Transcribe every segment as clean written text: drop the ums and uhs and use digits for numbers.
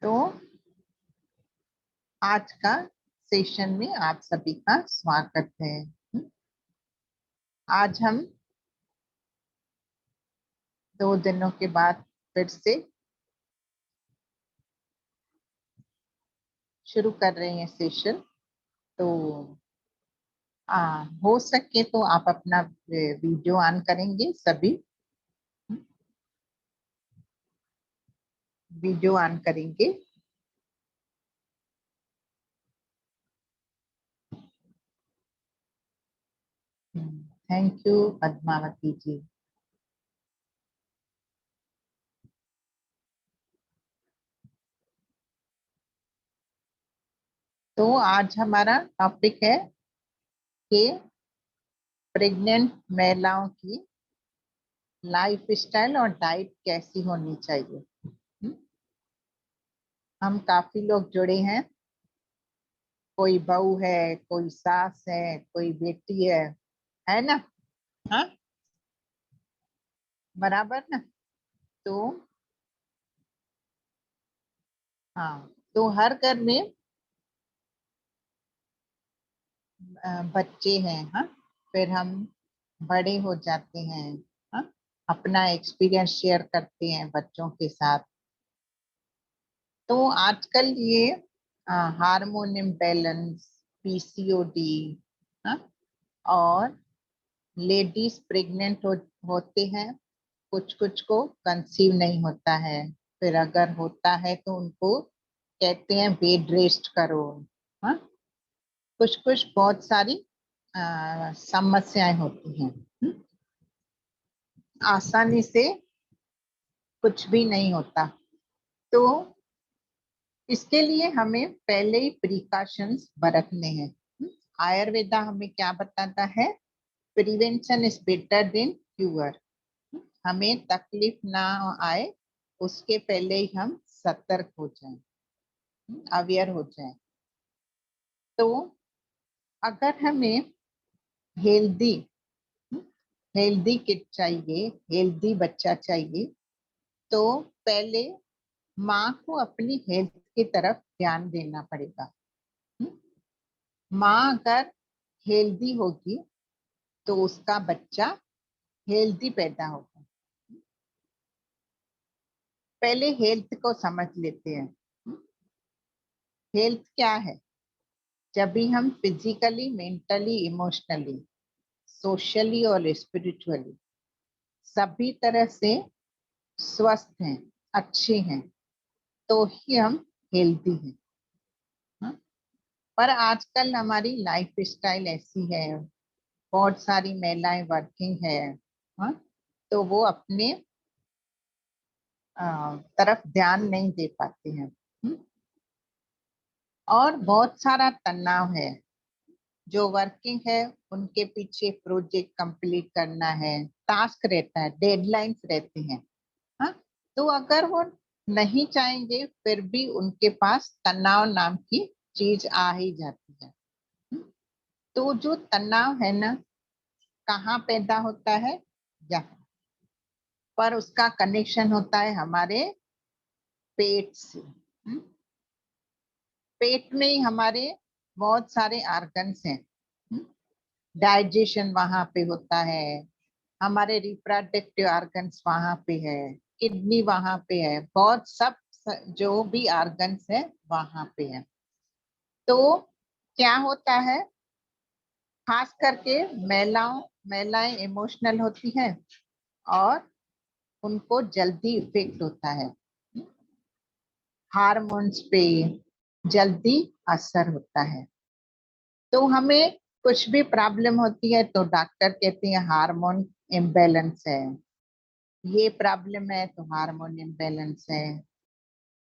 तो आज का सेशन में आप सभी का स्वागत है। आज हम 2 दिनों के बाद फिर से शुरू कर रहे हैं सेशन। तो हो सके तो आप अपना वीडियो ऑन करेंगे, सभी वीडियो ऑन करेंगे। थैंक यू पद्मावती जी। तो आज हमारा टॉपिक है कि प्रेग्नेंट महिलाओं की लाइफ स्टाइल और डाइट कैसी होनी चाहिए। हम काफी लोग जुड़े हैं, कोई बहू है, कोई सास है, कोई बेटी है ना? हाँ, बराबर ना? तो हाँ, तो हर घर में बच्चे हैं। हाँ, फिर हम बड़े हो जाते हैं। हाँ, अपना एक्सपीरियंस शेयर करते हैं बच्चों के साथ। तो आजकल ये हार्मोन इम्बैलेंस, पीसीओडी, हाँ, और लेडीज प्रेग्नेंट होते हैं, कुछ कुछ को कंसीव नहीं होता है। फिर अगर होता है तो उनको कहते हैं बेड रेस्ट करो। हाँ, कुछ कुछ बहुत सारी समस्याएं होती हैं। आसानी से कुछ भी नहीं होता। तो इसके लिए हमें पहले ही प्रिकॉशंस बरतने हैं। आयुर्वेदा हमें क्या बताता है? Prevention is better than cure. हमें तकलीफ ना आए उसके पहले ही हम सतर्क हो जाएं, अवेयर हो जाएं। तो अगर हमें हेल्दी हेल्दी किड चाहिए, हेल्दी बच्चा चाहिए, तो पहले माँ को अपनी हेल्थ की तरफ ध्यान देना पड़ेगा। माँ अगर हेल्दी होगी तो उसका बच्चा हेल्दी पैदा होगा। पहले हेल्थ को समझ लेते हैं। हेल्थ क्या है? जब भी हम फिजिकली, मेंटली, इमोशनली, सोशली और स्पिरिचुअली सभी तरह से स्वस्थ हैं, अच्छे हैं, तो ही हम हेल्दी हैं। हाँ? पर आजकल हमारी लाइफ स्टाइल ऐसी है, बहुत सारी महिलाएं वर्किंग है। हाँ? तो वो अपने तरफ ध्यान नहीं दे पाते हैं। और बहुत सारा तनाव है। जो वर्किंग है उनके पीछे प्रोजेक्ट कंप्लीट करना है, टास्क रहता है, डेडलाइंस रहते हैं। हाँ, तो अगर वो नहीं चाहेंगे फिर भी उनके पास तनाव नाम की चीज आ ही जाती है। तो जो तनाव है ना, कहाँ पैदा होता है? यहाँ पर उसका कनेक्शन होता है हमारे पेट से। पेट में ही हमारे बहुत सारे ऑर्गन्स हैं। डाइजेशन वहां पे होता है, हमारे रिप्रोडक्टिव ऑर्गन्स वहां पे है, किडनी वहां पे है, बहुत सब जो भी ऑर्गन्स है वहां पे है। तो क्या होता है, खास करके महिलाएं इमोशनल होती हैं और उनको जल्दी इफेक्ट होता है, हार्मोन्स पे जल्दी असर होता है। तो हमें कुछ भी प्रॉब्लम होती है तो डॉक्टर कहते हैं हार्मोन इम्बैलेंस है, ये प्रॉब्लम है तो हार्मोन इम्बैलेंस है।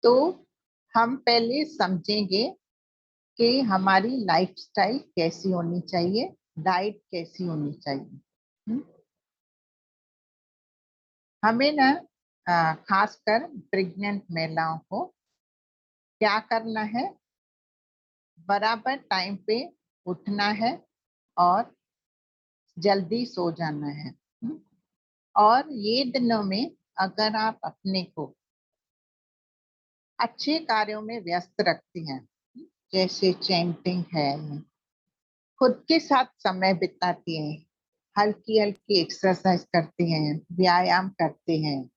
तो हम पहले समझेंगे कि हमारी लाइफस्टाइल कैसी होनी चाहिए, डाइट कैसी होनी चाहिए। हमें ना खासकर प्रेग्नेंट महिलाओं को क्या करना है? बराबर टाइम पे उठना है और जल्दी सो जाना है। और ये दिनों में अगर आप अपने को अच्छे कार्यों में व्यस्त रखती हैं, जैसे चैंटिंग है, खुद के साथ समय बिताती हैं, हल्की हल्की एक्सरसाइज करती हैं, व्यायाम करते हैं,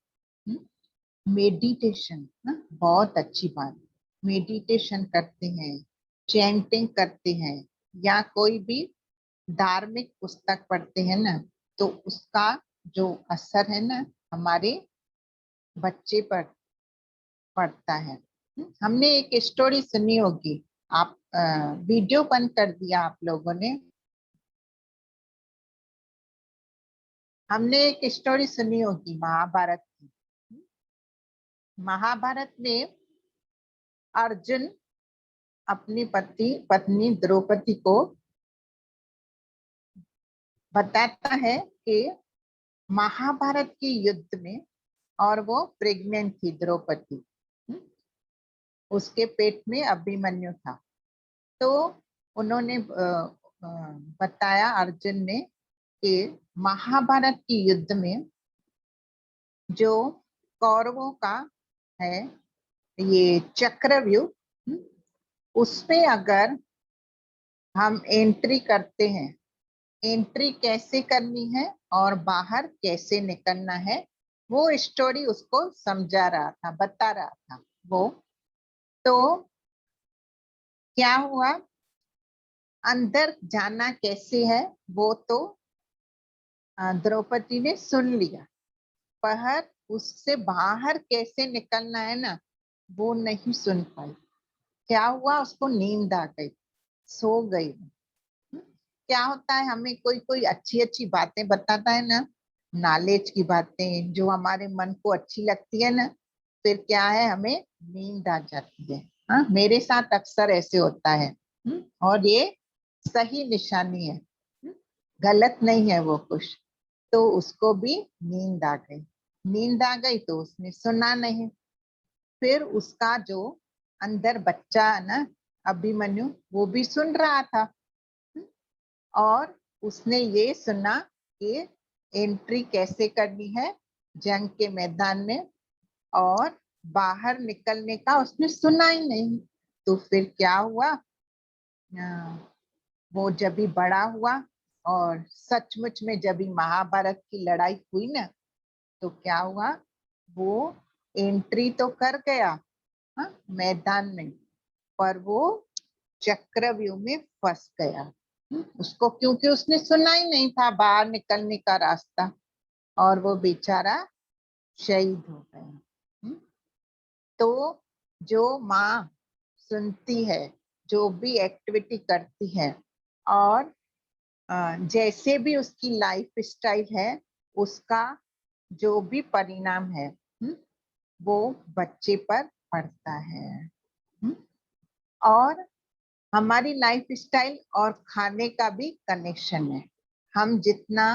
मेडिटेशन ना, बहुत अच्छी बात, मेडिटेशन करते हैं, चैंटिंग करते हैं, या कोई भी धार्मिक पुस्तक पढ़ते हैं ना, तो उसका जो असर है ना हमारे बच्चे पर पड़ता है। हमने एक स्टोरी सुनी होगी, आप वीडियो बंद कर दिया आप लोगों ने। हमने एक स्टोरी सुनी होगी महाभारत की। महाभारत में अर्जुन अपनी पत्नी द्रौपदी को बताता है कि महाभारत के युद्ध में, और वो प्रेग्नेंट थी द्रौपदी, उसके पेट में अभिमन्यु था। तो उन्होंने बताया अर्जुन ने कि महाभारत के युद्ध में जो कौरवों का है ये चक्रव्यूह, उसमें अगर हम एंट्री करते हैं, एंट्री कैसे करनी है और बाहर कैसे निकलना है, वो स्टोरी उसको समझा रहा था, बता रहा था वो। तो क्या हुआ, अंदर जाना कैसे है वो तो द्रौपदी ने सुन लिया, पर उससे बाहर कैसे निकलना है ना, वो नहीं सुन पाई। क्या हुआ, उसको नींद आ गई, सो गई। क्या होता है, हमें कोई कोई अच्छी अच्छी बातें बताता है ना, नॉलेज की बातें जो हमारे मन को अच्छी लगती है ना, फिर क्या है, हमें नींद आ जाती है। हाँ, मेरे साथ अक्सर ऐसे होता है। और ये सही निशानी है, गलत नहीं है वो कुछ। तो उसको भी नींद आ गई, नींद आ गई तो उसने सुना नहीं। फिर उसका जो अंदर बच्चा है ना अभिमन्यु, वो भी सुन रहा था, और उसने ये सुना कि एंट्री कैसे करनी है जंग के मैदान में, और बाहर निकलने का उसने सुना ही नहीं। तो फिर क्या हुआ, वो जब भी बड़ा हुआ और सचमुच में जब भी महाभारत की लड़ाई हुई ना, तो क्या हुआ, वो एंट्री तो कर गया, हाँ, मैदान में, पर वो चक्रव्यूह में फंस गया। उसको, क्योंकि उसने सुना ही नहीं था बाहर निकलने का रास्ता, और वो बेचारा शहीद हो गया। तो जो माँ सुनती है, जो भी एक्टिविटी करती है, और जैसे भी उसकी लाइफ स्टाइल है, उसका जो भी परिणाम है वो बच्चे पर पड़ता है। और हमारी लाइफ स्टाइल और खाने का भी कनेक्शन है। हम जितना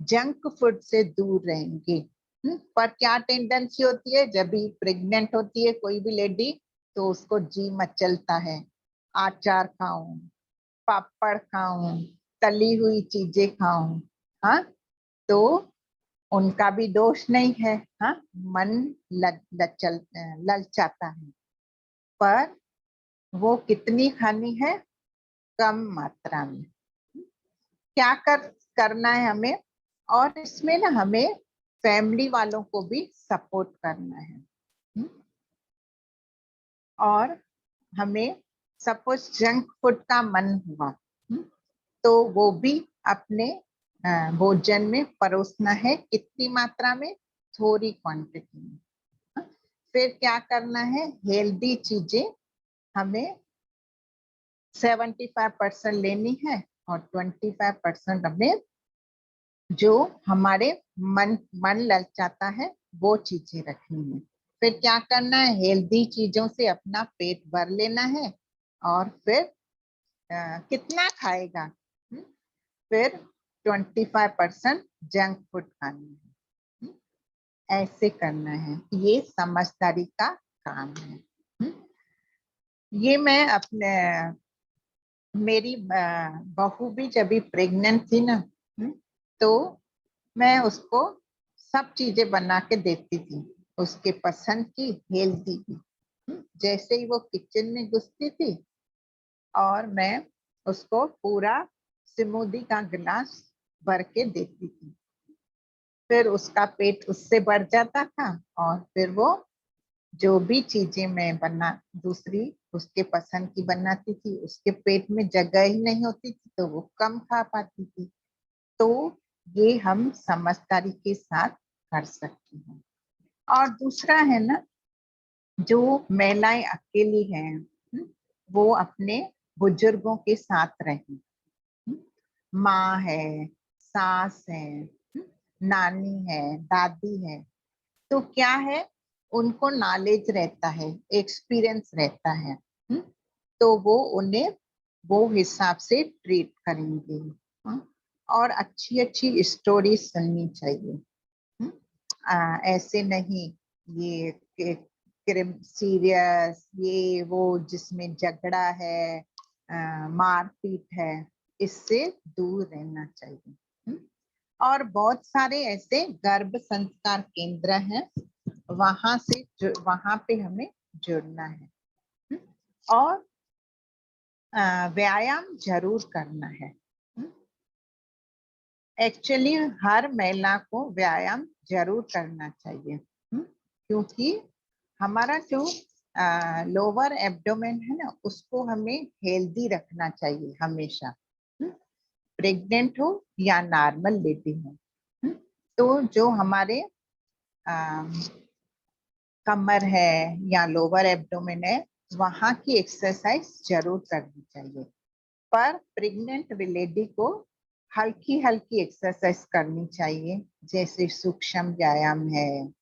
जंक फूड से दूर रहेंगे, पर क्या टेंडेंसी होती है, जब भी प्रेग्नेंट होती है कोई भी लेडी, तो उसको जी मचलता है, अचार खाऊं, पापड़ खाऊं, तली हुई चीजें खाऊं। हाँ, तो उनका भी दोष नहीं है। हाँ, मन ललचाता है, पर वो कितनी खानी है, कम मात्रा में। क्या करना है हमें, और इसमें ना हमें फैमिली वालों को भी सपोर्ट करना है। और हमें सपोज जंक फूड का मन हुआ, तो वो भी अपने भोजन में परोसना है, कितनी मात्रा में, थोड़ी क्वांटिटी में। फिर क्या करना है, हेल्दी चीजें हमें 75% लेनी है, और 25% हमें जो हमारे मन ललचाता है वो चीजें रखनी है। फिर क्या करना है, हेल्दी चीजों से अपना पेट भर लेना है, और फिर कितना खाएगा, फिर 25% जंक फूड खानी है। ऐसे करना है, ये समझदारी का काम है। ये मैं अपने, मेरी बहू भी जब भी प्रेग्नेंट थी ना, तो मैं उसको सब चीजें बना के देती थी, उसके पसंद की, हेल्दी की। जैसे ही वो किचन में घुसती थी और मैं उसको पूरा स्मूदी का गिलास भर के देती थी। फिर उसका पेट उससे भर जाता था और फिर वो जो भी चीजें मैं बना दूसरी उसके पसंद की बनाती थी, उसके पेट में जगह ही नहीं होती थी तो वो कम खा पाती थी। तो ये हम समझदारी के साथ कर सकते हैं। और दूसरा है ना, जो महिलाएं अकेली हैं, वो अपने बुजुर्गों के साथ रहें। माँ है, सास है, नानी है, दादी है, तो क्या है, उनको नॉलेज रहता है, एक्सपीरियंस रहता है। तो वो उन्हें वो हिसाब से ट्रीट करेंगे। और अच्छी अच्छी स्टोरी सुननी चाहिए। ऐसे नहीं ये क्रिम सीरियस ये वो जिसमें झगड़ा है, मारपीट है, इससे दूर रहना चाहिए। और बहुत सारे ऐसे गर्भ संस्कार केंद्र हैं, वहां पे हमें जुड़ना है। और व्यायाम जरूर करना है। एक्चुअली हर महिला को व्यायाम जरूर करना चाहिए, क्योंकि हमारा जो लोअर एब्डोमेन है ना, उसको हमें हेल्दी रखना चाहिए हमेशा, प्रेग्नेंट हो या नॉर्मल लेडी हो। तो जो हमारे कमर है या लोअर एब्डोमेन है, वहां की एक्सरसाइज जरूर करनी चाहिए। पर प्रेग्नेंट लेडी को हल्की हल्की एक्सरसाइज करनी चाहिए, जैसे सूक्ष्म व्यायाम है,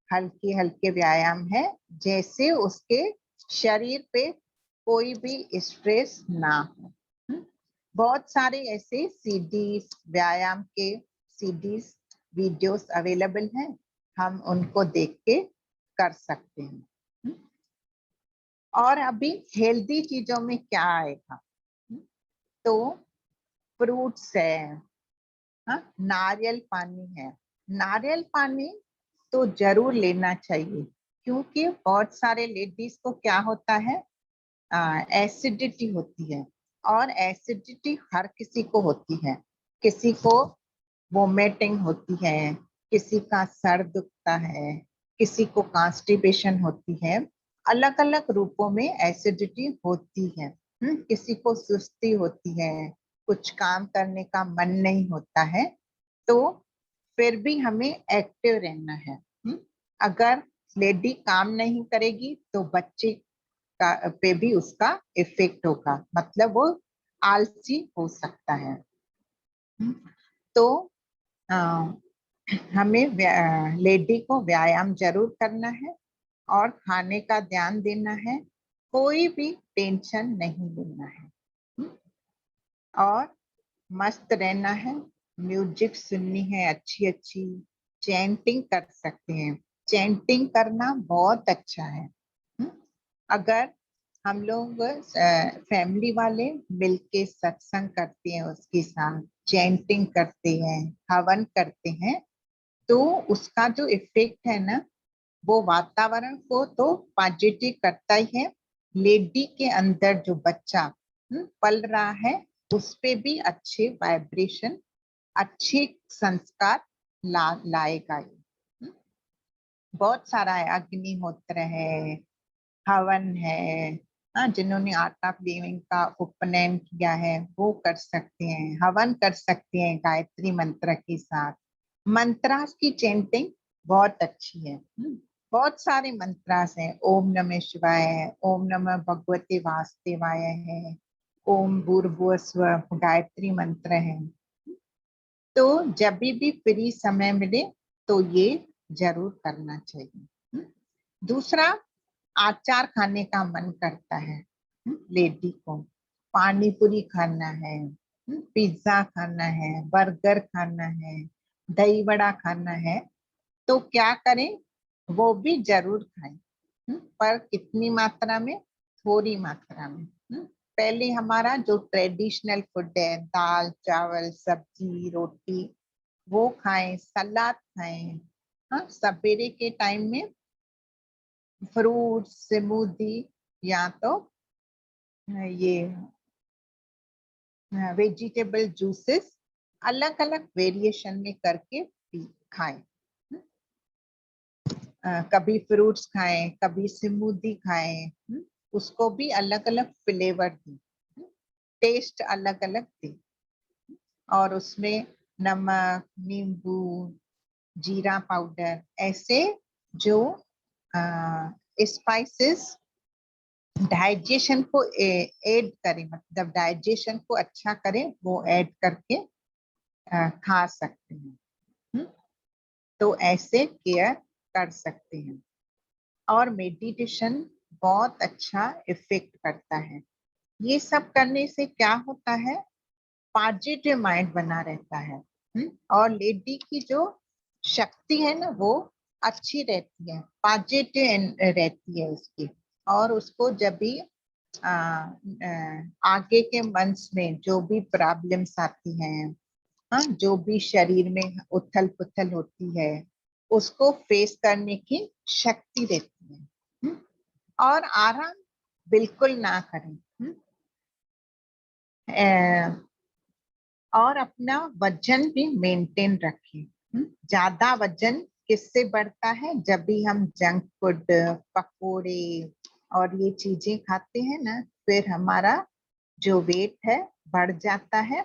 हल्के हल्के व्यायाम है, जैसे उसके शरीर पे कोई भी स्ट्रेस ना हो। बहुत सारे ऐसे सीडीज, व्यायाम के सीडीज, वीडियोस अवेलेबल हैं, हम उनको देख के कर सकते हैं। और अभी हेल्दी चीजों में क्या आएगा, तो फ्रूट्स है, नारियल पानी है। नारियल पानी तो जरूर लेना चाहिए, क्योंकि बहुत सारे लेडीज को क्या होता है, एसिडिटी होती है। और एसिडिटी हर किसी को होती है, किसी को वोमिटिंग होती है, किसी का सर दुखता है, किसी को कॉन्स्टिपेशन होती है। अलग अलग रूपों में एसिडिटी होती है। किसी को सुस्ती होती है, कुछ काम करने का मन नहीं होता है। तो फिर भी हमें एक्टिव रहना है। अगर लेडी काम नहीं करेगी तो बच्चे का पे भी उसका इफेक्ट होगा, मतलब वो आलसी हो सकता है। तो हमें लेडी को व्यायाम जरूर करना है और खाने का ध्यान देना है, कोई भी टेंशन नहीं लेना है, और मस्त रहना है। म्यूजिक सुननी है अच्छी अच्छी, चैंटिंग कर सकते हैं, चैंटिंग करना बहुत अच्छा है। अगर हम लोग फैमिली वाले मिलके सत्संग करते हैं, उसके साथ चैंटिंग करते हैं, हवन करते हैं, तो उसका जो इफेक्ट है ना, वो वातावरण को तो पॉजिटिव करता ही है, लेडी के अंदर जो बच्चा पल रहा है उस पे भी अच्छे वाइब्रेशन, अच्छे संस्कार लाएगा ये। बहुत सारा है, अग्निहोत्र है, हवन है। जिन्होंने आर्ट ऑफ लिविंग का उपनयन किया है वो कर सकते हैं, हवन कर सकते हैं गायत्री मंत्र के साथ। मंत्रास की चैंटिंग बहुत अच्छी है। बहुत सारे मंत्रास हैं, ओम नमः शिवाय है, ओम नमः भगवते वासुदेवाय है, ओम भूर्भुवः स्वः, गायत्री मंत्र है। तो जब भी फ्री समय मिले तो ये जरूर करना चाहिए। दूसरा, अचार खाने का मन करता है लेडी को, पानी पूरी खाना है, पिज्जा खाना है, बर्गर खाना है, दही बड़ा खाना है, तो क्या करें, वो भी जरूर खाएं, पर कितनी मात्रा में, थोड़ी मात्रा में। पहले हमारा जो ट्रेडिशनल फूड है, दाल चावल सब्जी रोटी, वो खाएं, सलाद खाएं। हाँ, सवेरे के टाइम में फ्रूट स्मूदी या तो ये वेजिटेबल जूसेस अलग अलग वेरिएशन में करके खाएं। कभी फ्रूट्स खाएं, कभी स्मूदी खाएं, उसको भी अलग अलग फ्लेवर दें, टेस्ट अलग अलग दें, और उसमें नमक, नींबू, जीरा पाउडर ऐसे जो स्पाइसेस डाइजेशन को ऐड करें, मतलब डाइजेशन को अच्छा करें, वो ऐड करके खा सकते हैं। तो ऐसे केयर कर सकते हैं। और मेडिटेशन बहुत अच्छा इफेक्ट करता है। ये सब करने से क्या होता है, पॉजिटिव माइंड बना रहता है। और लेडी की जो शक्ति है ना वो अच्छी रहती है, पॉजिटिव रहती है उसकी। और उसको जब भी आगे के मंथ्स में जो भी प्रॉब्लम्स आती हैं, जो भी शरीर में उथल पुथल होती है, उसको फेस करने की शक्ति देती है। और आराम बिल्कुल ना करें। और अपना वजन भी मेंटेन रखें। ज्यादा वजन किससे बढ़ता है, जब भी हम जंक फूड, पकोड़े और ये चीजें खाते हैं ना, फिर हमारा जो वेट है बढ़ जाता है।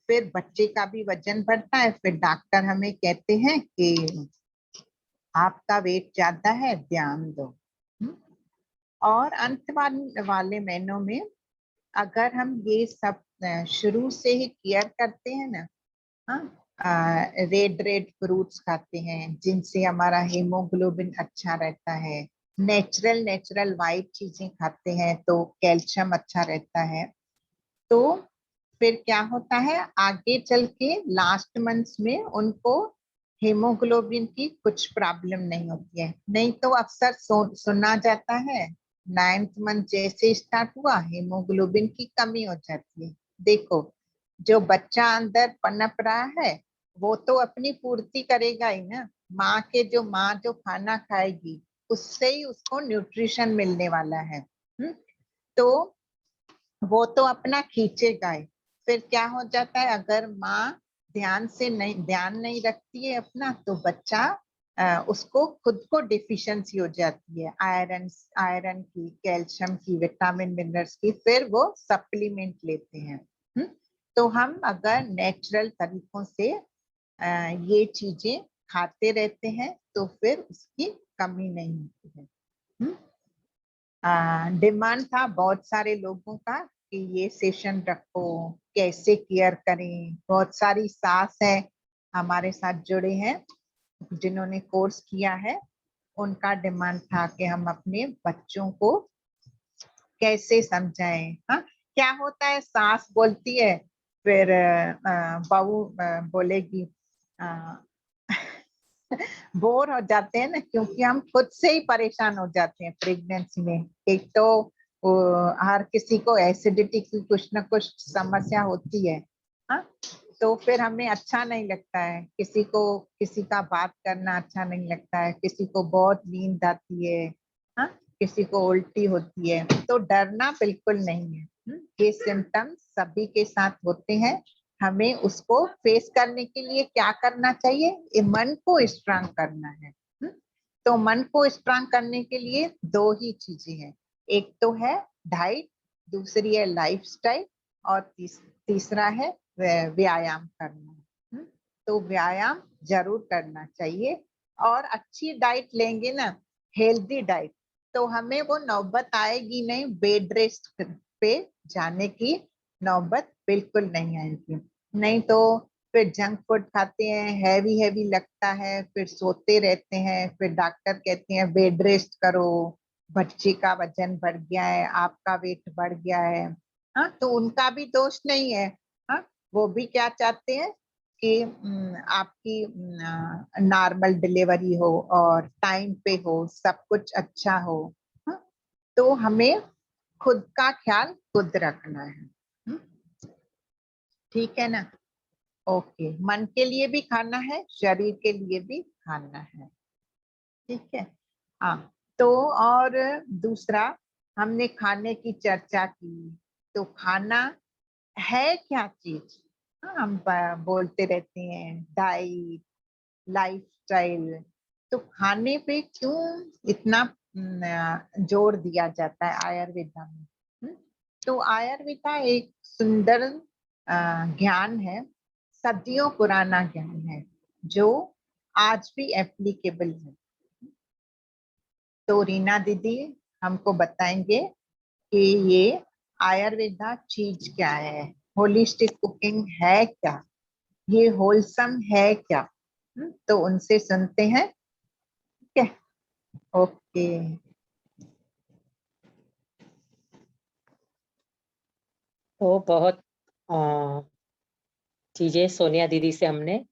फिर बच्चे का भी वजन बढ़ता है, फिर डॉक्टर हमें कहते हैं कि आपका वेट ज्यादा है, ध्यान दो। और अंत वाले महीनों में अगर हम ये सब शुरू से ही केयर करते हैं ना, रेड रेड फ्रूट्स खाते हैं जिनसे हमारा हीमोग्लोबिन अच्छा रहता है, नेचुरल नेचुरल वाइट चीजें खाते हैं तो कैल्शियम अच्छा रहता है, तो फिर क्या होता है, आगे चल के लास्ट मंथ्स में उनको हीमोग्लोबिन की कुछ प्रॉब्लम नहीं होती है। नहीं तो अक्सर सुना जाता है 9th मंथ जैसे स्टार्ट हुआ हीमोग्लोबिन की कमी हो जाती है। देखो, जो बच्चा अंदर पनप रहा है वो तो अपनी पूर्ति करेगा ही ना, माँ जो खाना खाएगी उससे ही उसको न्यूट्रिशन मिलने वाला है। तो वो तो अपना खींचेगा ही। फिर क्या हो जाता है, अगर माँ ध्यान नहीं रखती है अपना, तो बच्चा उसको खुद को डिफिशियंसी हो जाती है, आयरन की, कैल्शियम की, विटामिन मिनरल्स की, फिर वो सप्लीमेंट लेते हैं। तो हम अगर नेचुरल तरीकों से ये चीजें खाते रहते हैं तो फिर उसकी कमी नहीं होती है। डिमांड था बहुत सारे लोगों का कि ये सेशन रखो, कैसे केयर करें। बहुत सारी सास है हमारे साथ जुड़े हैं जिन्होंने कोर्स किया है, उनका डिमांड था कि हम अपने बच्चों को कैसे समझाएं। हाँ, क्या होता है, सास बोलती है, फिर बहू बोलेगी, बोर हो जाते हैं ना, क्योंकि हम खुद से ही परेशान हो जाते हैं प्रेगनेंसी में। एक तो हर किसी को एसिडिटी की कुछ ना कुछ समस्या होती है। हाँ, तो फिर हमें अच्छा नहीं लगता है, किसी को किसी का बात करना अच्छा नहीं लगता है, किसी को बहुत नींद आती है, हाँ, किसी को उल्टी होती है। तो डरना बिल्कुल नहीं है। ये सिम्टम्स सभी के साथ होते हैं। हमें उसको फेस करने के लिए क्या करना चाहिए, ये मन को स्ट्रांग करना है। तो मन को स्ट्रांग करने के लिए दो ही चीजें हैं, एक तो है डाइट, दूसरी है लाइफस्टाइल, और तीसरा है व्यायाम करना। तो व्यायाम जरूर करना चाहिए। और अच्छी डाइट लेंगे ना, हेल्दी डाइट, तो हमें वो नौबत आएगी नहीं, बेड रेस्ट पे जाने की नौबत बिल्कुल नहीं आएगी। नहीं तो फिर जंक फूड खाते हैं, हैवी हैवी लगता है, फिर सोते रहते हैं, फिर डॉक्टर कहते हैं बेड रेस्ट करो, बच्चे का वजन बढ़ गया है, आपका वेट बढ़ गया है। हाँ, तो उनका भी दोष नहीं है। हाँ, वो भी क्या चाहते हैं कि आपकी नॉर्मल डिलीवरी हो और टाइम पे हो, सब कुछ अच्छा हो। हाँ, तो हमें खुद का ख्याल खुद रखना है। ठीक है ना? ओके, मन के लिए भी खाना है, शरीर के लिए भी खाना है। ठीक है। हाँ, तो और दूसरा हमने खाने की चर्चा की, तो खाना है क्या चीज? हम बोलते रहते हैं डाइट, लाइफस्टाइल, तो खाने पे क्यों इतना जोर दिया जाता है आयुर्वेदा में? हम्म, तो आयुर्वेदा एक सुंदर ज्ञान है, सदियों पुराना ज्ञान है, जो आज भी एप्लीकेबल है। तो रीना दीदी हमको बताएंगे कि ये आयुर्वेदा चीज क्या है, होलिस्टिक कुकिंग है क्या, ये होलसम है क्या? तो उनसे सुनते हैं। ठीक है, ओके। तो बहुत अ, चीजें सोनिया दीदी से हमने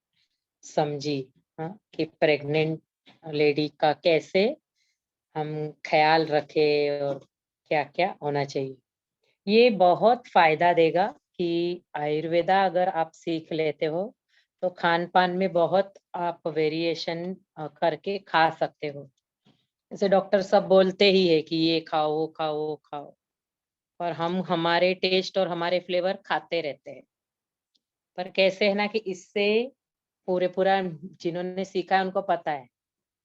समझी। हाँ, कि प्रेग्नेंट लेडी का कैसे हम ख्याल रखें और क्या क्या होना चाहिए। ये बहुत फायदा देगा कि आयुर्वेदा अगर आप सीख लेते हो तो खान पान में बहुत आप वेरिएशन करके खा सकते हो। जैसे डॉक्टर सब बोलते ही है कि ये खाओ वो खाओ वो खाओ, पर हम हमारे टेस्ट और हमारे फ्लेवर खाते रहते हैं। पर कैसे है ना कि इससे पूरे पूरा जिन्होंने सीखा है उनको पता है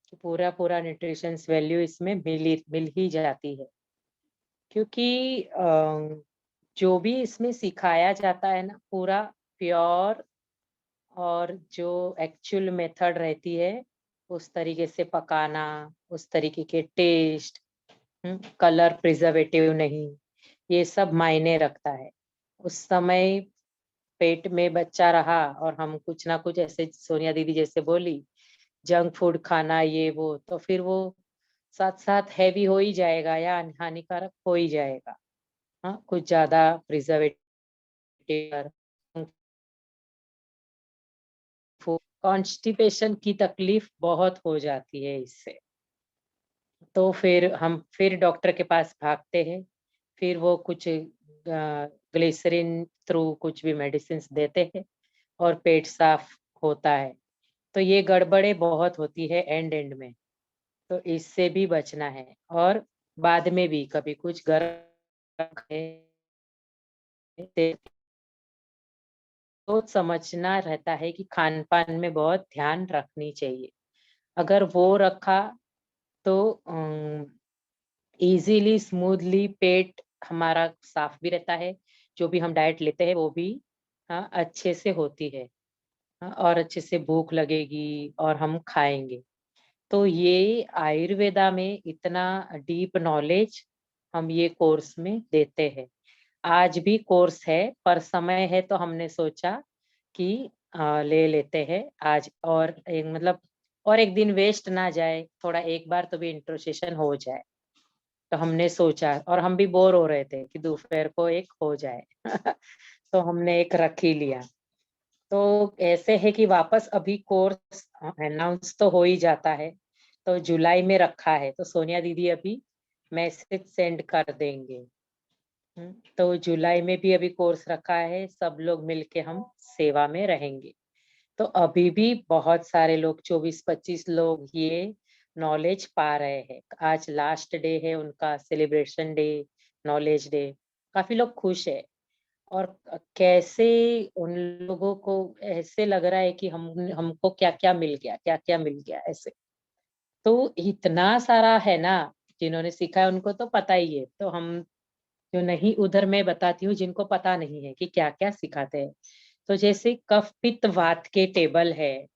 कि पूरा पूरा न्यूट्रिशंस वैल्यू इसमें मिल ही जाती है। क्योंकि जो भी इसमें सिखाया जाता है ना पूरा प्योर, और जो एक्चुअल मेथड रहती है उस तरीके से पकाना, उस तरीके के टेस्ट, कलर प्रिजर्वेटिव नहीं, ये सब मायने रखता है। उस समय पेट में बच्चा रहा और हम कुछ ना कुछ ऐसे सोनिया दीदी जैसे बोली जंक फूड खाना ये वो, तो फिर वो साथ साथ हैवी हो ही जाएगा या हानिकारक हो ही जाएगा। हाँ, कुछ ज्यादा प्रिजर्वेटिव, कॉन्स्टिपेशन की तकलीफ बहुत हो जाती है इससे। तो फिर डॉक्टर के पास भागते हैं, फिर वो कुछ ग्लिसरीन थ्रू कुछ भी मेडिसिन देते हैं और पेट साफ होता है। तो ये गड़बड़े बहुत होती है एंड एंड में, तो इससे भी बचना है। और बाद में भी कभी कुछ तो समझना रहता है कि खान पान में बहुत ध्यान रखनी चाहिए। अगर वो रखा तो इजीली स्मूथली पेट हमारा साफ भी रहता है, जो भी हम डाइट लेते हैं वो भी हाँ अच्छे से होती है। हाँ, और अच्छे से भूख लगेगी और हम खाएंगे। तो ये आयुर्वेदा में इतना डीप नॉलेज हम ये कोर्स में देते हैं। आज भी कोर्स है, पर समय है तो हमने सोचा कि ले लेते हैं आज, और एक मतलब और एक दिन वेस्ट ना जाए, थोड़ा एक बार तो भी इंट्रोसेशन हो जाए। तो हमने सोचा, और हम भी बोर हो रहे थे कि दोपहर को एक हो जाए तो हमने एक रख ही लिया। तो ऐसे है कि वापस अभी कोर्स अनाउंस तो हो ही जाता है, तो जुलाई में रखा है, तो सोनिया दीदी अभी मैसेज सेंड कर देंगे। तो जुलाई में भी अभी कोर्स रखा है, सब लोग मिलके हम सेवा में रहेंगे। तो अभी भी बहुत सारे लोग 24-25 लोग ये नॉलेज पा रहे हैं। आज लास्ट डे है उनका, सेलिब्रेशन डे, नॉलेज डे। काफी लोग खुश है, और कैसे उन लोगों को ऐसे लग रहा है कि हमको क्या क्या मिल गया, क्या क्या मिल गया ऐसे। तो इतना सारा है ना, जिन्होंने सीखा है उनको तो पता ही है। तो हम जो नहीं, उधर मैं बताती हूँ जिनको पता नहीं है कि क्या क्या सिखाते हैं। तो जैसे कफ पित्त वात के टेबल है,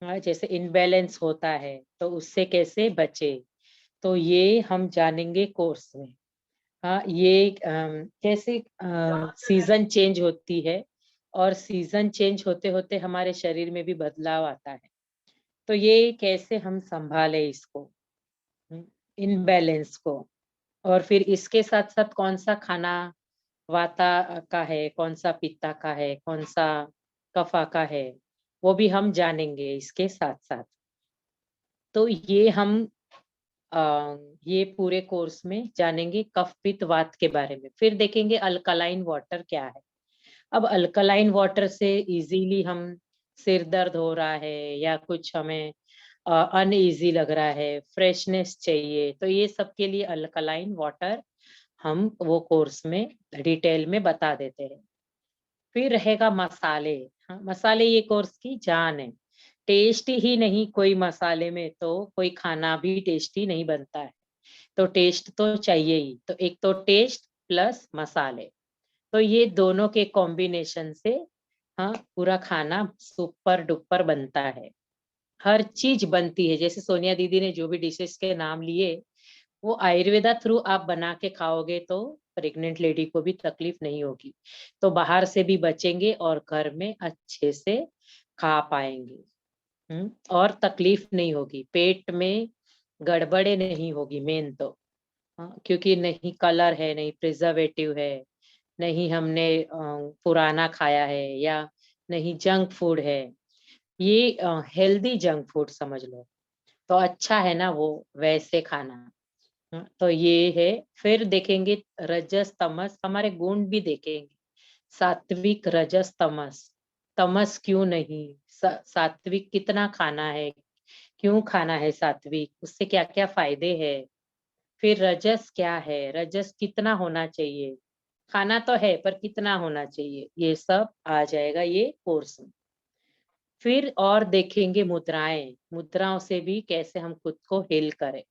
जैसे इनबैलेंस होता है तो उससे कैसे बचे, तो ये हम जानेंगे कोर्स में। हाँ, ये कैसे सीजन चेंज होती है, और सीजन चेंज होते होते हमारे शरीर में भी बदलाव आता है। तो ये कैसे हम संभाले इसको, इनबैलेंस को। और फिर इसके साथ साथ कौन सा खाना वाता का है, कौन सा पित्ता का है, कौन सा कफा का है, वो भी हम जानेंगे इसके साथ साथ। तो ये हम ये पूरे कोर्स में जानेंगे कफ पित्त वात के बारे में। फिर देखेंगे अल्कलाइन वाटर क्या है। अब अल्कलाइन वाटर से इजीली हम, सिर दर्द हो रहा है या कुछ हमें अनईजी लग रहा है, फ्रेशनेस चाहिए, तो ये सब के लिए अल्कलाइन वाटर हम वो कोर्स में डिटेल में बता देते हैं। फिर रहेगा मसाले। हाँ, मसाले ये कोर्स की जान है। टेस्टी ही नहीं कोई मसाले में तो कोई खाना भी टेस्टी नहीं बनता है। तो टेस्ट तो चाहिए ही। तो एक तो टेस्ट प्लस मसाले, तो ये दोनों के कॉम्बिनेशन से हाँ पूरा खाना सुपर डुपर बनता है। हर चीज बनती है। जैसे सोनिया दीदी ने जो भी डिशेस के नाम लिए, वो आयुर्वेदा थ्रू आप बना के खाओगे तो प्रेग्नेंट लेडी को भी तकलीफ नहीं होगी। तो बाहर से भी बचेंगे और घर में अच्छे से खा पाएंगे। और तकलीफ नहीं होगी, पेट में गड़बड़े नहीं होगी मेन तो। हाँ, क्योंकि नहीं कलर है, नहीं प्रिजर्वेटिव है, नहीं हमने पुराना खाया है, या नहीं जंक फूड है। ये हेल्दी जंक फूड समझ लो। तो अच्छा है ना वो वैसे खाना। तो ये है। फिर देखेंगे रजस तमस, हमारे गुण भी देखेंगे। सात्विक रजस तमस। तमस क्यों नहीं, सात्विक कितना खाना है, क्यों खाना है सात्विक, उससे क्या क्या फायदे हैं। फिर रजस क्या है, रजस कितना होना चाहिए, खाना तो है पर कितना होना चाहिए, ये सब आ जाएगा ये कोर्स में। फिर और देखेंगे मुद्राएं, मुद्राओं से भी कैसे हम खुद को हील करें।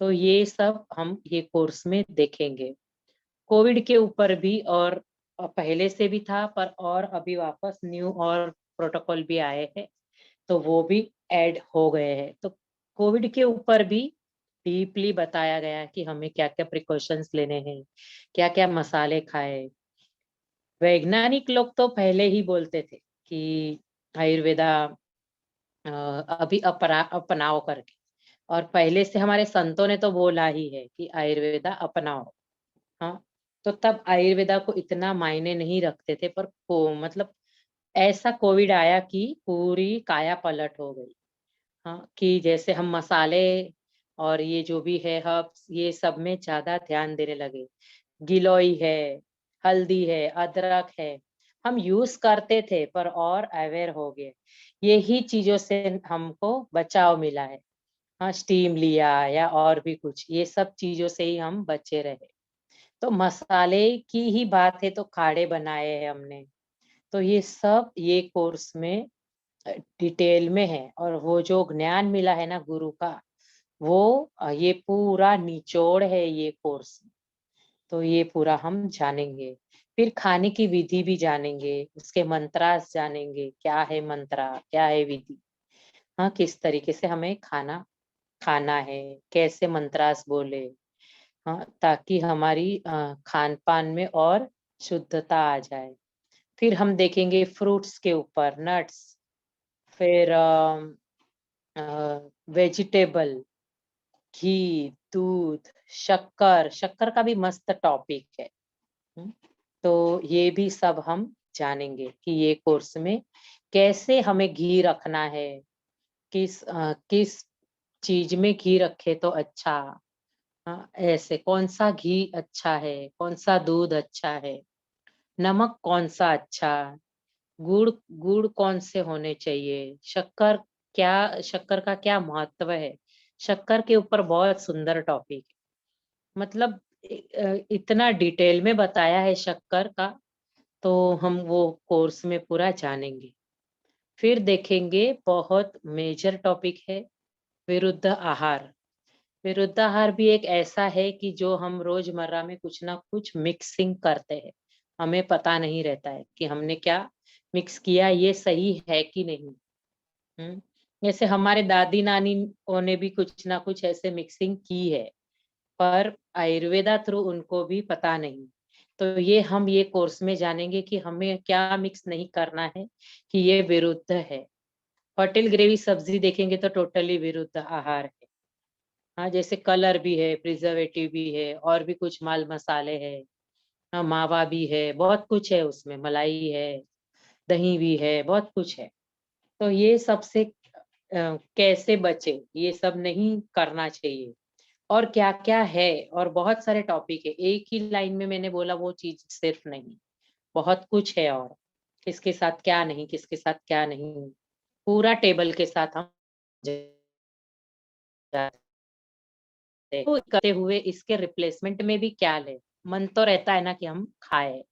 तो ये सब हम ये कोर्स में देखेंगे। कोविड के ऊपर भी और पहले से भी था, पर और अभी वापस न्यू और प्रोटोकॉल भी आए हैं, तो वो भी ऐड हो गए हैं। तो कोविड के ऊपर भी डीपली बताया गया है कि हमें क्या क्या प्रिकॉशंस लेने हैं, क्या क्या मसाले खाए। वैज्ञानिक लोग तो पहले ही बोलते थे कि आयुर्वेदा अभी अपनाओ करके। और पहले से हमारे संतों ने तो बोला ही है कि आयुर्वेदा अपनाओ। हाँ, तो तब आयुर्वेदा को इतना मायने नहीं रखते थे, पर मतलब ऐसा कोविड आया कि पूरी काया पलट हो गई। हाँ, कि जैसे हम मसाले और ये जो भी है हर्ब्स, ये सब में ज्यादा ध्यान देने लगे। गिलोय है, हल्दी है, अदरक है, हम यूज करते थे पर और अवेयर हो गए। यही चीजों से हमको बचाव मिला है। हाँ, स्टीम लिया या और भी कुछ, ये सब चीजों से ही हम बचे रहे। तो मसाले की ही बात है तो काढ़े बनाए हैं हमने। तो ये सब ये कोर्स में डिटेल में है। और वो जो ज्ञान मिला है ना गुरु का, वो ये पूरा निचोड़ है ये कोर्स। तो ये पूरा हम जानेंगे। फिर खाने की विधि भी जानेंगे, उसके मंत्रास जानेंगे, क्या है मंत्रा, क्या है विधि। हाँ, किस तरीके से हमें खाना खाना है, कैसे मंत्रास बोले। हाँ, ताकि हमारी खान पान में और शुद्धता आ जाए। फिर हम देखेंगे फ्रूट्स के ऊपर, नट्स। फिर वेजिटेबल, घी, दूध, शक्कर, शक्कर का भी मस्त टॉपिक है। हम्म, तो ये भी सब हम जानेंगे कि ये कोर्स में कैसे हमें घी रखना है, किस चीज में घी रखे तो अच्छा। हाँ, ऐसे कौन सा घी अच्छा है, कौन सा दूध अच्छा है, नमक कौन सा अच्छा, गुड़ गुड़ कौन से होने चाहिए, शक्कर, क्या शक्कर का क्या महत्व है। शक्कर के ऊपर बहुत सुंदर टॉपिक है। मतलब इतना डिटेल में बताया है शक्कर का। तो हम वो कोर्स में पूरा जानेंगे। फिर देखेंगे बहुत मेजर टॉपिक है विरुद्ध आहार। विरुद्ध आहार भी एक ऐसा है कि जो हम रोजमर्रा में कुछ ना कुछ मिक्सिंग करते हैं, हमें पता नहीं रहता है कि हमने क्या मिक्स किया, ये सही है कि नहीं। जैसे हमारे दादी नानी ने भी कुछ ना कुछ ऐसे मिक्सिंग की है, पर आयुर्वेदा थ्रू उनको भी पता नहीं। तो ये हम ये कोर्स में जानेंगे कि हमें क्या मिक्स नहीं करना है, कि ये विरुद्ध है। होटल ग्रेवी सब्जी देखेंगे तो टोटली विरुद्ध आहार है। हाँ, जैसे कलर भी है, प्रिजर्वेटिव भी है, और भी कुछ माल मसाले है। हाँ, मावा भी है, बहुत कुछ है उसमें, मलाई है, दही भी है, बहुत कुछ है। तो ये सबसे कैसे बचे, ये सब नहीं करना चाहिए। और क्या क्या है, और बहुत सारे टॉपिक है, एक ही लाइन में मैंने बोला वो चीज सिर्फ नहीं, बहुत कुछ है। और किसके साथ क्या नहीं, किसके साथ क्या नहीं, पूरा टेबल के साथ हम जाते हैं। तो करते हुए इसके रिप्लेसमेंट में भी क्या ले, मन तो रहता है ना कि हम खाए,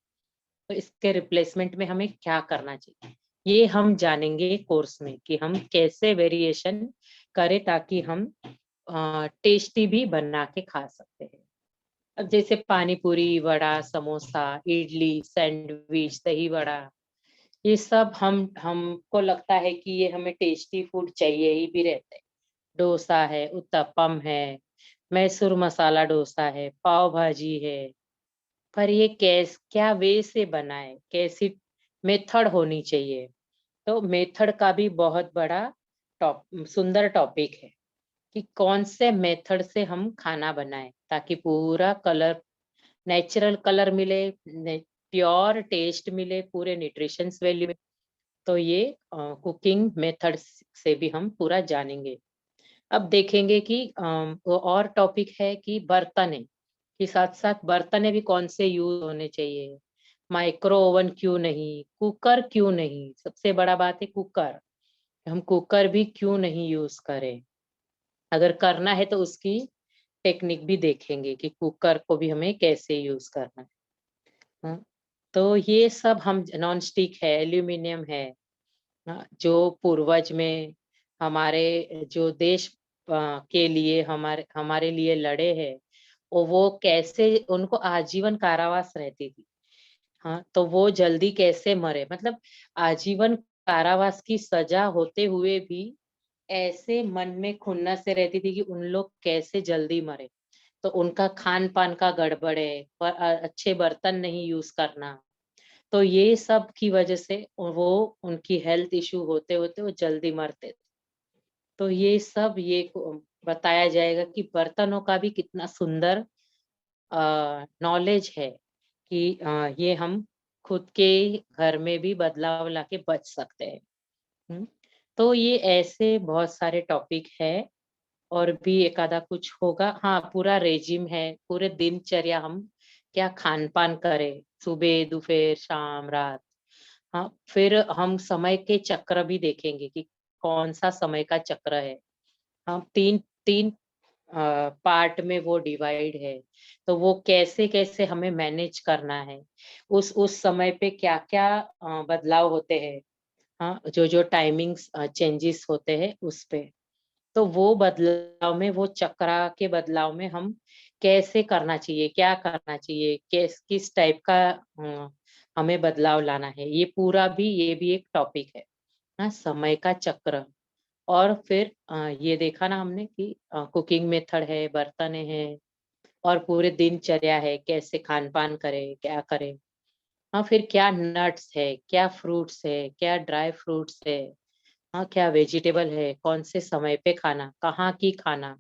तो इसके रिप्लेसमेंट में हमें क्या करना चाहिए, ये हम जानेंगे कोर्स में कि हम कैसे वेरिएशन करें ताकि हम टेस्टी भी बना के खा सकते हैं। अब जैसे पानी पूरी, वड़ा, समोसा, इडली, सैंडविच, दही वड़ा, ये सब हमको लगता है कि ये हमें टेस्टी फूड चाहिए ही भी रहते हैं। डोसा है, उत्तपम है, मैसूर मसाला डोसा है, पाव भाजी है, पर ये क्या वे से बनाए, कैसी मेथड होनी चाहिए। तो मेथड का भी बहुत बड़ा सुंदर टॉपिक है कि कौन से मेथड से हम खाना बनाएं ताकि पूरा कलर, नेचुरल कलर मिले, प्योर टेस्ट मिले, पूरे न्यूट्रिशंस वैल्यू। तो ये कुकिंग मेथड से भी हम पूरा जानेंगे। अब देखेंगे कि वो और टॉपिक है कि बर्तन के साथ साथ बर्तन भी कौन से यूज होने चाहिए, माइक्रो ओवन क्यों नहीं, कुकर क्यों नहीं, सबसे बड़ा बात है कुकर, हम कुकर भी क्यों नहीं यूज करें, अगर करना है तो उसकी टेक्निक भी देखेंगे कि कुकर को भी हमें कैसे यूज करना है। हाँ, तो ये सब हम, नॉन स्टिक है, एल्यूमिनियम है, हाँ, जो पूर्वज में हमारे जो देश के लिए हमारे हमारे लिए लड़े हैं, और वो कैसे उनको आजीवन कारावास रहती थी। हाँ, तो वो जल्दी कैसे मरे, मतलब आजीवन कारावास की सजा होते हुए भी ऐसे मन में खुन्नस से रहती थी कि उन लोग कैसे जल्दी मरे। तो उनका खान पान का गड़बड़ है, पर अच्छे बर्तन नहीं यूज करना, तो ये सब की वजह से वो, उनकी हेल्थ इशू होते होते वो जल्दी मरते थे। तो ये सब बताया जाएगा कि बर्तनों का भी कितना सुंदर नॉलेज है कि ये हम खुद के घर में भी बदलाव लाके बच सकते हैं। हम्म, तो ये ऐसे बहुत सारे टॉपिक है, और भी एक आधा कुछ होगा। हाँ, पूरा रेजिम है, पूरे दिनचर्या हम क्या खान पान करें, सुबह, दोपहर, शाम, रात। हाँ, फिर हम समय के चक्र भी देखेंगे कि कौन सा समय का चक्र है। हम तीन तीन पार्ट में वो डिवाइड है, तो वो कैसे कैसे हमें मैनेज करना है, उस समय पे क्या क्या बदलाव होते हैं। हाँ, जो जो टाइमिंग्स चेंजेस होते हैं उस पे, तो वो बदलाव में, वो चक्रा के बदलाव में हम कैसे करना चाहिए, क्या करना चाहिए, किस टाइप का हमें बदलाव लाना है, ये पूरा भी, ये भी एक टॉपिक है। हाँ, समय का चक्र। और फिर ये देखा ना हमने कि कुकिंग मेथड है, बर्तन है, और पूरे दिनचर्या है, कैसे खान पान करें, क्या करें। हाँ, फिर क्या नट्स है, क्या फ्रूट्स है, क्या ड्राई फ्रूट्स है, हाँ, क्या वेजिटेबल है, कौन से समय पे खाना, कहाँ की खाना,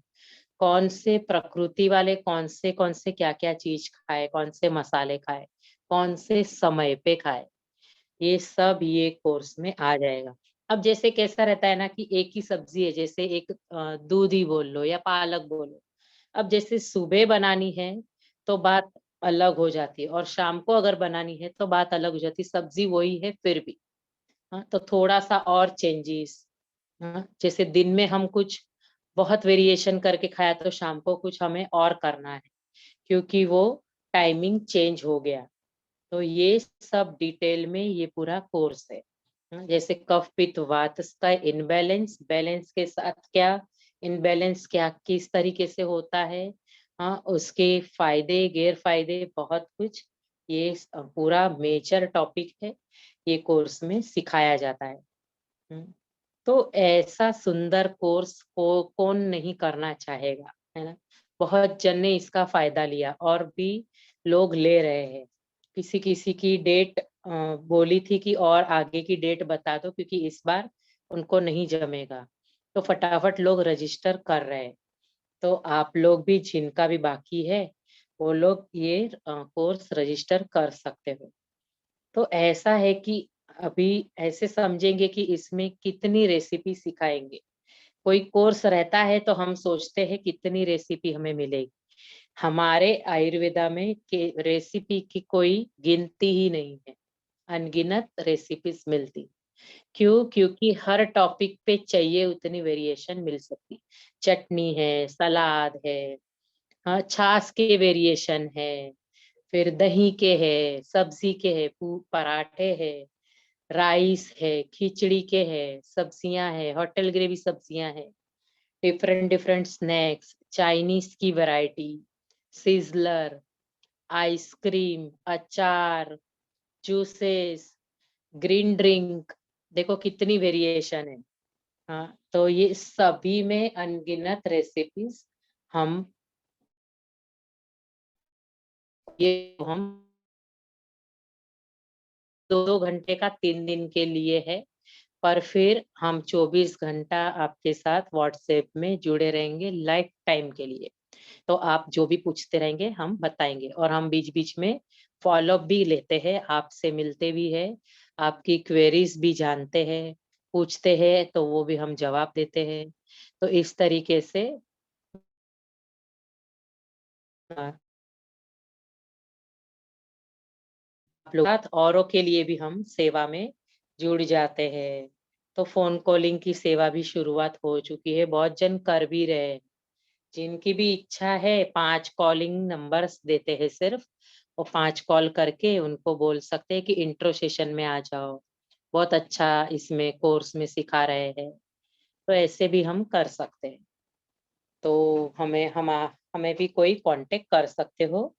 कौन से प्रकृति वाले, कौन से क्या क्या चीज खाए, कौन से मसाले खाए, कौन से समय पे खाए, ये सब ये कोर्स में आ जाएगा। अब जैसे कैसा रहता है ना कि एक ही सब्जी है, जैसे एक दूधी बोल लो या पालक बोलो, अब जैसे सुबह बनानी है तो बात अलग हो जाती है, और शाम को अगर बनानी है तो बात अलग हो जाती है, सब्जी वही है फिर भी। हाँ, तो थोड़ा सा और चेंजेस। हाँ, जैसे दिन में हम कुछ बहुत वेरिएशन करके खाया तो शाम को कुछ हमें और करना है, क्योंकि वो टाइमिंग चेंज हो गया। तो ये सब डिटेल में ये पूरा कोर्स है। हाँ, जैसे कफ पित्त वात का इनबैलेंस, बैलेंस के साथ क्या इनबैलेंस, क्या किस तरीके से होता है, हाँ, उसके फायदे गैर फायदे बहुत कुछ, ये पूरा मेजर टॉपिक है, ये कोर्स में सिखाया जाता है। हम्म, तो ऐसा सुंदर कोर्स को कौन नहीं करना चाहेगा, है ना। बहुत जन ने इसका फायदा लिया, और भी लोग ले रहे हैं। किसी किसी की डेट बोली थी कि और आगे की डेट बता दो क्योंकि इस बार उनको नहीं जमेगा, तो फटाफट लोग रजिस्टर कर रहे हैं। तो आप लोग भी, जिनका भी बाकी है, वो लोग ये कोर्स रजिस्टर कर सकते हो। तो ऐसा है कि अभी ऐसे समझेंगे कि इसमें कितनी रेसिपी सिखाएंगे। कोई कोर्स रहता है तो हम सोचते हैं कितनी रेसिपी हमें मिलेगी। हमारे आयुर्वेदा में के रेसिपी की कोई गिनती ही नहीं है, अनगिनत रेसिपीज मिलती। क्यों? क्योंकि हर टॉपिक पे चाहिए उतनी वेरिएशन मिल सकती। चटनी है, सलाद है, हाँ, छाछ के वेरिएशन है, फिर दही के है, सब्जी के है, पराठे है, राइस है, खिचड़ी के है, सब्जियां है, होटल ग्रेवी सब्जियां है, डिफरेंट डिफरेंट स्नैक्स, चाइनीज की वैरायटी, सिजलर, आइसक्रीम, अचार, जूसेस, ग्रीन ड्रिंक, देखो कितनी वेरिएशन है। हाँ, तो ये सभी में अनगिनत रेसिपीज हम ये हम 2-2 घंटे का 3 दिन के लिए है, पर फिर हम 24 घंटा आपके साथ व्हाट्सएप में जुड़े रहेंगे लाइफ टाइम के लिए। तो आप जो भी पूछते रहेंगे हम बताएंगे, और हम बीच बीच में फॉलोअप भी लेते हैं, आपसे मिलते भी है, आपकी क्वेरीज भी जानते हैं, पूछते हैं तो वो भी हम जवाब देते हैं। तो इस तरीके से आप लोग साथ औरों के लिए भी हम सेवा में जुड़ जाते हैं। तो फोन कॉलिंग की सेवा भी शुरुआत हो चुकी है, बहुत जन कर भी रहे हैं। जिनकी भी इच्छा है 5 कॉलिंग नंबर्स देते हैं सिर्फ, और 5 कॉल करके उनको बोल सकते हैं कि इंट्रो सेशन में आ जाओ, बहुत अच्छा इसमें कोर्स में सिखा रहे हैं। तो ऐसे भी हम कर सकते हैं। तो हमें भी कोई कांटेक्ट कर सकते हो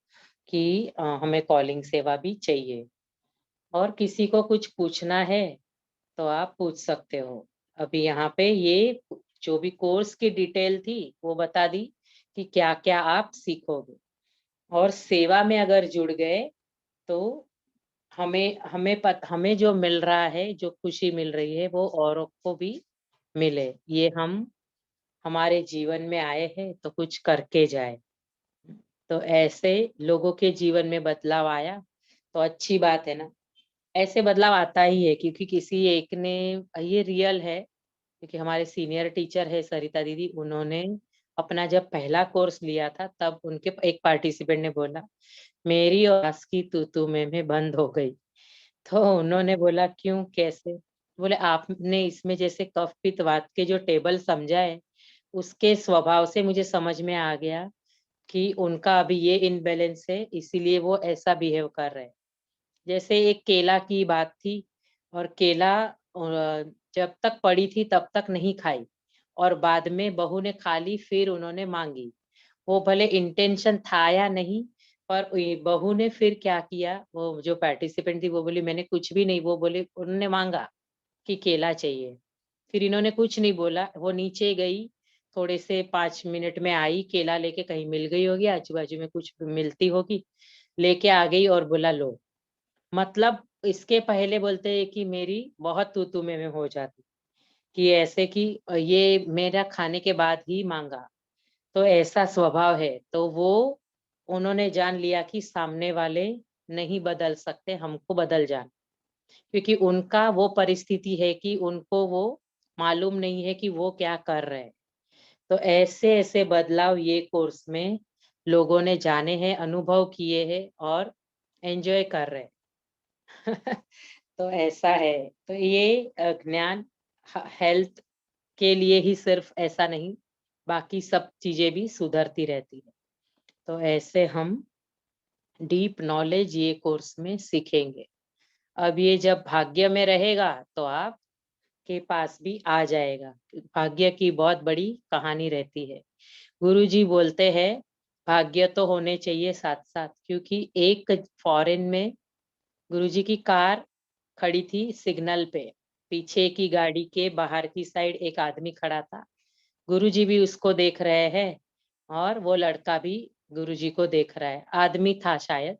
कि हमें कॉलिंग सेवा भी चाहिए, और किसी को कुछ पूछना है तो आप पूछ सकते हो। अभी यहाँ पे ये जो भी कोर्स की डिटेल थी वो बता दी कि क्या क्या आप सीखोगे, और सेवा में अगर जुड़ गए तो हमें जो मिल रहा है, जो खुशी मिल रही है, वो औरों को भी मिले। ये हम हमारे जीवन में आए हैं तो कुछ करके जाए। तो ऐसे लोगों के जीवन में बदलाव आया तो अच्छी बात है ना। ऐसे बदलाव आता ही है, क्योंकि किसी एक ने, ये रियल है, क्योंकि हमारे सीनियर टीचर है सरिता दीदी, उन्होंने अपना जब पहला कोर्स लिया था तब उनके एक पार्टिसिपेंट ने बोला, मेरी और आस की तू में बंद हो गई। तो उन्होंने बोला क्यों, कैसे? बोले आपने इसमें जैसे कफ पित्त वात के जो टेबल समझा है, उसके स्वभाव से मुझे समझ में आ गया कि उनका अभी ये इनबैलेंस है, इसीलिए वो ऐसा बिहेव कर रहे हैं। जैसे एक केला की बात थी, और केला जब तक पड़ी थी तब तक नहीं खाई, और बाद में बहू ने खा ली, फिर उन्होंने मांगी। वो भले इंटेंशन था या नहीं, पर बहू ने फिर क्या किया, वो जो पार्टिसिपेंट थी वो बोली मैंने कुछ भी नहीं, वो बोले उन्होंने मांगा कि केला चाहिए। फिर इन्होंने कुछ नहीं बोला, वो नीचे गई, थोड़े से 5 मिनट में आई, केला लेके, कहीं मिल गई होगी, आजू बाजू में कुछ मिलती होगी, लेके आ गई और बोला लो। मतलब इसके पहले बोलते हैं कि मेरी बहुत तू में हो जाती, कि ऐसे कि ये मेरा खाने के बाद ही मांगा। तो ऐसा स्वभाव है, तो वो उन्होंने जान लिया कि सामने वाले नहीं बदल सकते, हमको बदल जाना, क्योंकि उनका वो परिस्थिति है कि उनको वो मालूम नहीं है कि वो क्या कर रहे हैं। तो ऐसे ऐसे बदलाव ये कोर्स में लोगों ने जाने हैं, अनुभव किए हैं, और एंजॉय कर रहे हैं। तो ऐसा है। तो ये ज्ञान हेल्थ के लिए ही सिर्फ ऐसा नहीं, बाकी सब चीजें भी सुधरती रहती है। तो ऐसे हम डीप नॉलेज ये कोर्स में सीखेंगे। अब ये जब भाग्य में रहेगा तो आप के पास भी आ जाएगा। भाग्य की बहुत बड़ी कहानी रहती है। गुरुजी बोलते हैं भाग्य तो होने चाहिए साथ साथ, क्योंकि एक फॉरेन में गुरुजी की कार खड़ी थी सिग्नल पे, पीछे की गाड़ी के बाहर की साइड एक आदमी खड़ा था। गुरुजी भी उसको देख रहे हैं, और वो लड़का भी गुरुजी को देख रहा है, आदमी था शायद।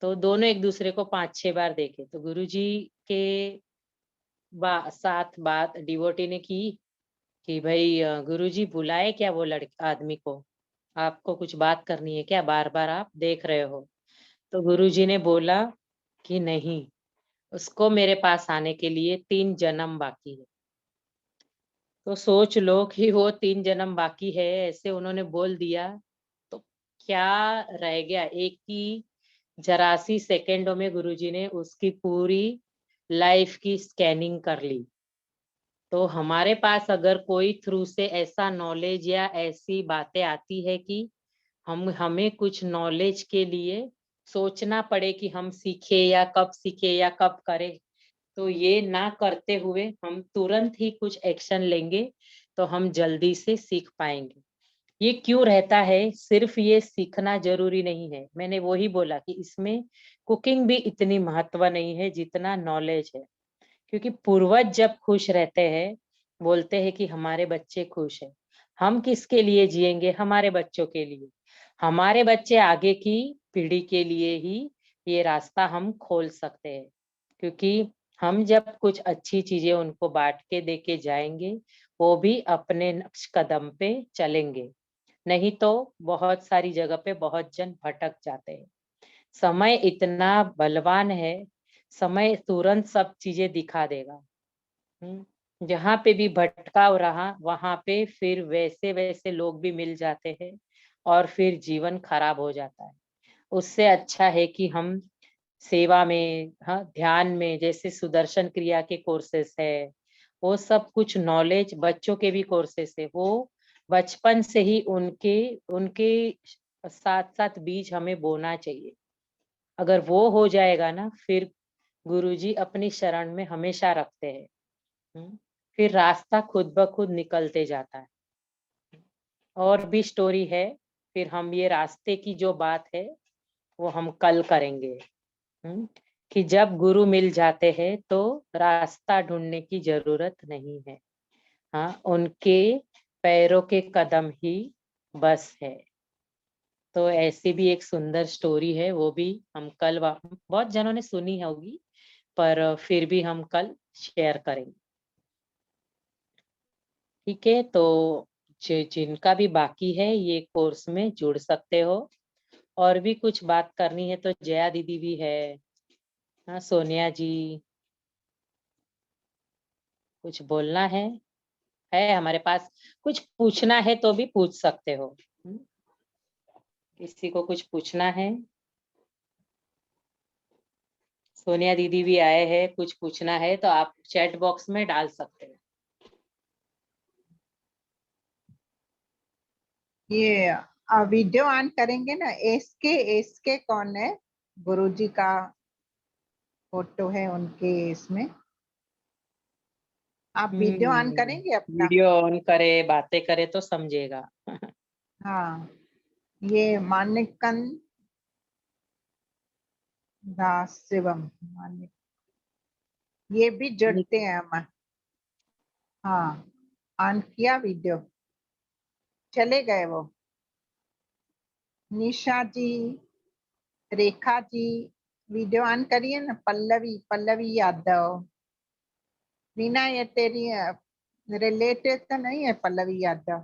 तो दोनों एक दूसरे को 5-6 बार देखे, तो गुरुजी के साथ बात डिवोटी ने की कि भाई गुरुजी बुलाए क्या वो लड़के आदमी को, आपको कुछ बात करनी है क्या, बार बार आप देख रहे हो? तो गुरुजी ने बोला कि नहीं, उसको मेरे पास आने के लिए 3 जन्म बाकी है। तो सोच लो कि वो 3 जन्म बाकी है, ऐसे उन्होंने बोल दिया, तो क्या रह गया? एक ही 84 सेकेंडों में गुरुजी ने उसकी पूरी लाइफ की स्कैनिंग कर ली। तो हमारे पास अगर कोई थ्रू से ऐसा नॉलेज या ऐसी बातें आती है कि हमें कुछ नॉलेज के लिए सोचना पड़े कि हम सीखे या कब करें, तो ये ना करते हुए हम तुरंत ही कुछ एक्शन लेंगे तो हम जल्दी से सीख पाएंगे। ये क्यों रहता है? सिर्फ ये सीखना जरूरी नहीं है, मैंने वो ही बोला कि इसमें कुकिंग भी इतनी महत्व नहीं है जितना नॉलेज है। क्योंकि पूर्वज जब खुश रहते हैं, बोलते हैं कि हमारे बच्चे खुश हैं, हम किसके लिए जिएंगे? हमारे बच्चों के लिए। हमारे बच्चे आगे की पीढ़ी के लिए ही ये रास्ता हम खोल सकते हैं। क्योंकि हम जब कुछ अच्छी चीजें उनको बांट के देके जाएंगे, वो भी अपने नक्श कदम पे चलेंगे। नहीं तो बहुत सारी जगह पे बहुत जन भटक जाते हैं। समय इतना बलवान है, समय तुरंत सब चीजें दिखा देगा। जहाँ पे भी भटकाव रहा वहां पे फिर वैसे वैसे लोग भी मिल जाते हैं और फिर जीवन खराब हो जाता है। उससे अच्छा है कि हम सेवा में, हाँ, ध्यान में, जैसे सुदर्शन क्रिया के कोर्सेस है, वो सब कुछ नॉलेज बच्चों के भी कोर्सेस है, वो बचपन से ही उनके उनके साथ साथ बीज हमें बोना चाहिए। अगर वो हो जाएगा ना, फिर गुरुजी अपनी शरण में हमेशा रखते हैं। फिर रास्ता खुद ब खुद निकलते जाता है। और भी स्टोरी है, फिर हम ये रास्ते की जो बात है वो हम कल करेंगे। कि जब गुरु मिल जाते हैं तो रास्ता ढूंढने की जरूरत नहीं है। हाँ, उनके पैरों के कदम ही बस है। तो ऐसी भी एक सुंदर स्टोरी है, वो भी हम कल बहुत जनों ने सुनी होगी, पर फिर भी हम कल शेयर करेंगे। ठीक है, तो जिनका भी बाकी है ये कोर्स में जुड़ सकते हो। और भी कुछ बात करनी है तो जया दीदी भी है, हाँ, सोनिया जी, कुछ बोलना है हमारे पास, कुछ पूछना है तो भी पूछ सकते हो। किसी को कुछ पूछना है? सोनिया दीदी भी आए हैं, कुछ पूछना है तो आप चैट बॉक्स में डाल सकते हो। ये वीडियो ऑन करेंगे ना, एसके कौन है? गुरुजी का फोटो है उनके इसमें। आप वीडियो ऑन करेंगे अपना? वीडियो ऑन करे बातें करे तो समझेगा। हाँ, ये मानिकन दास शिवम मानिक, ये भी जुड़ते हैं हम। हाँ, ऑन किया वीडियो, चले गए वो। निशा जी, रेखा जी, वीडियो ऑन करिए ना। पल्लवी पल्लवी यादव, रीना ये तेरी रिलेटेड तो नहीं है पल्लवी यादव?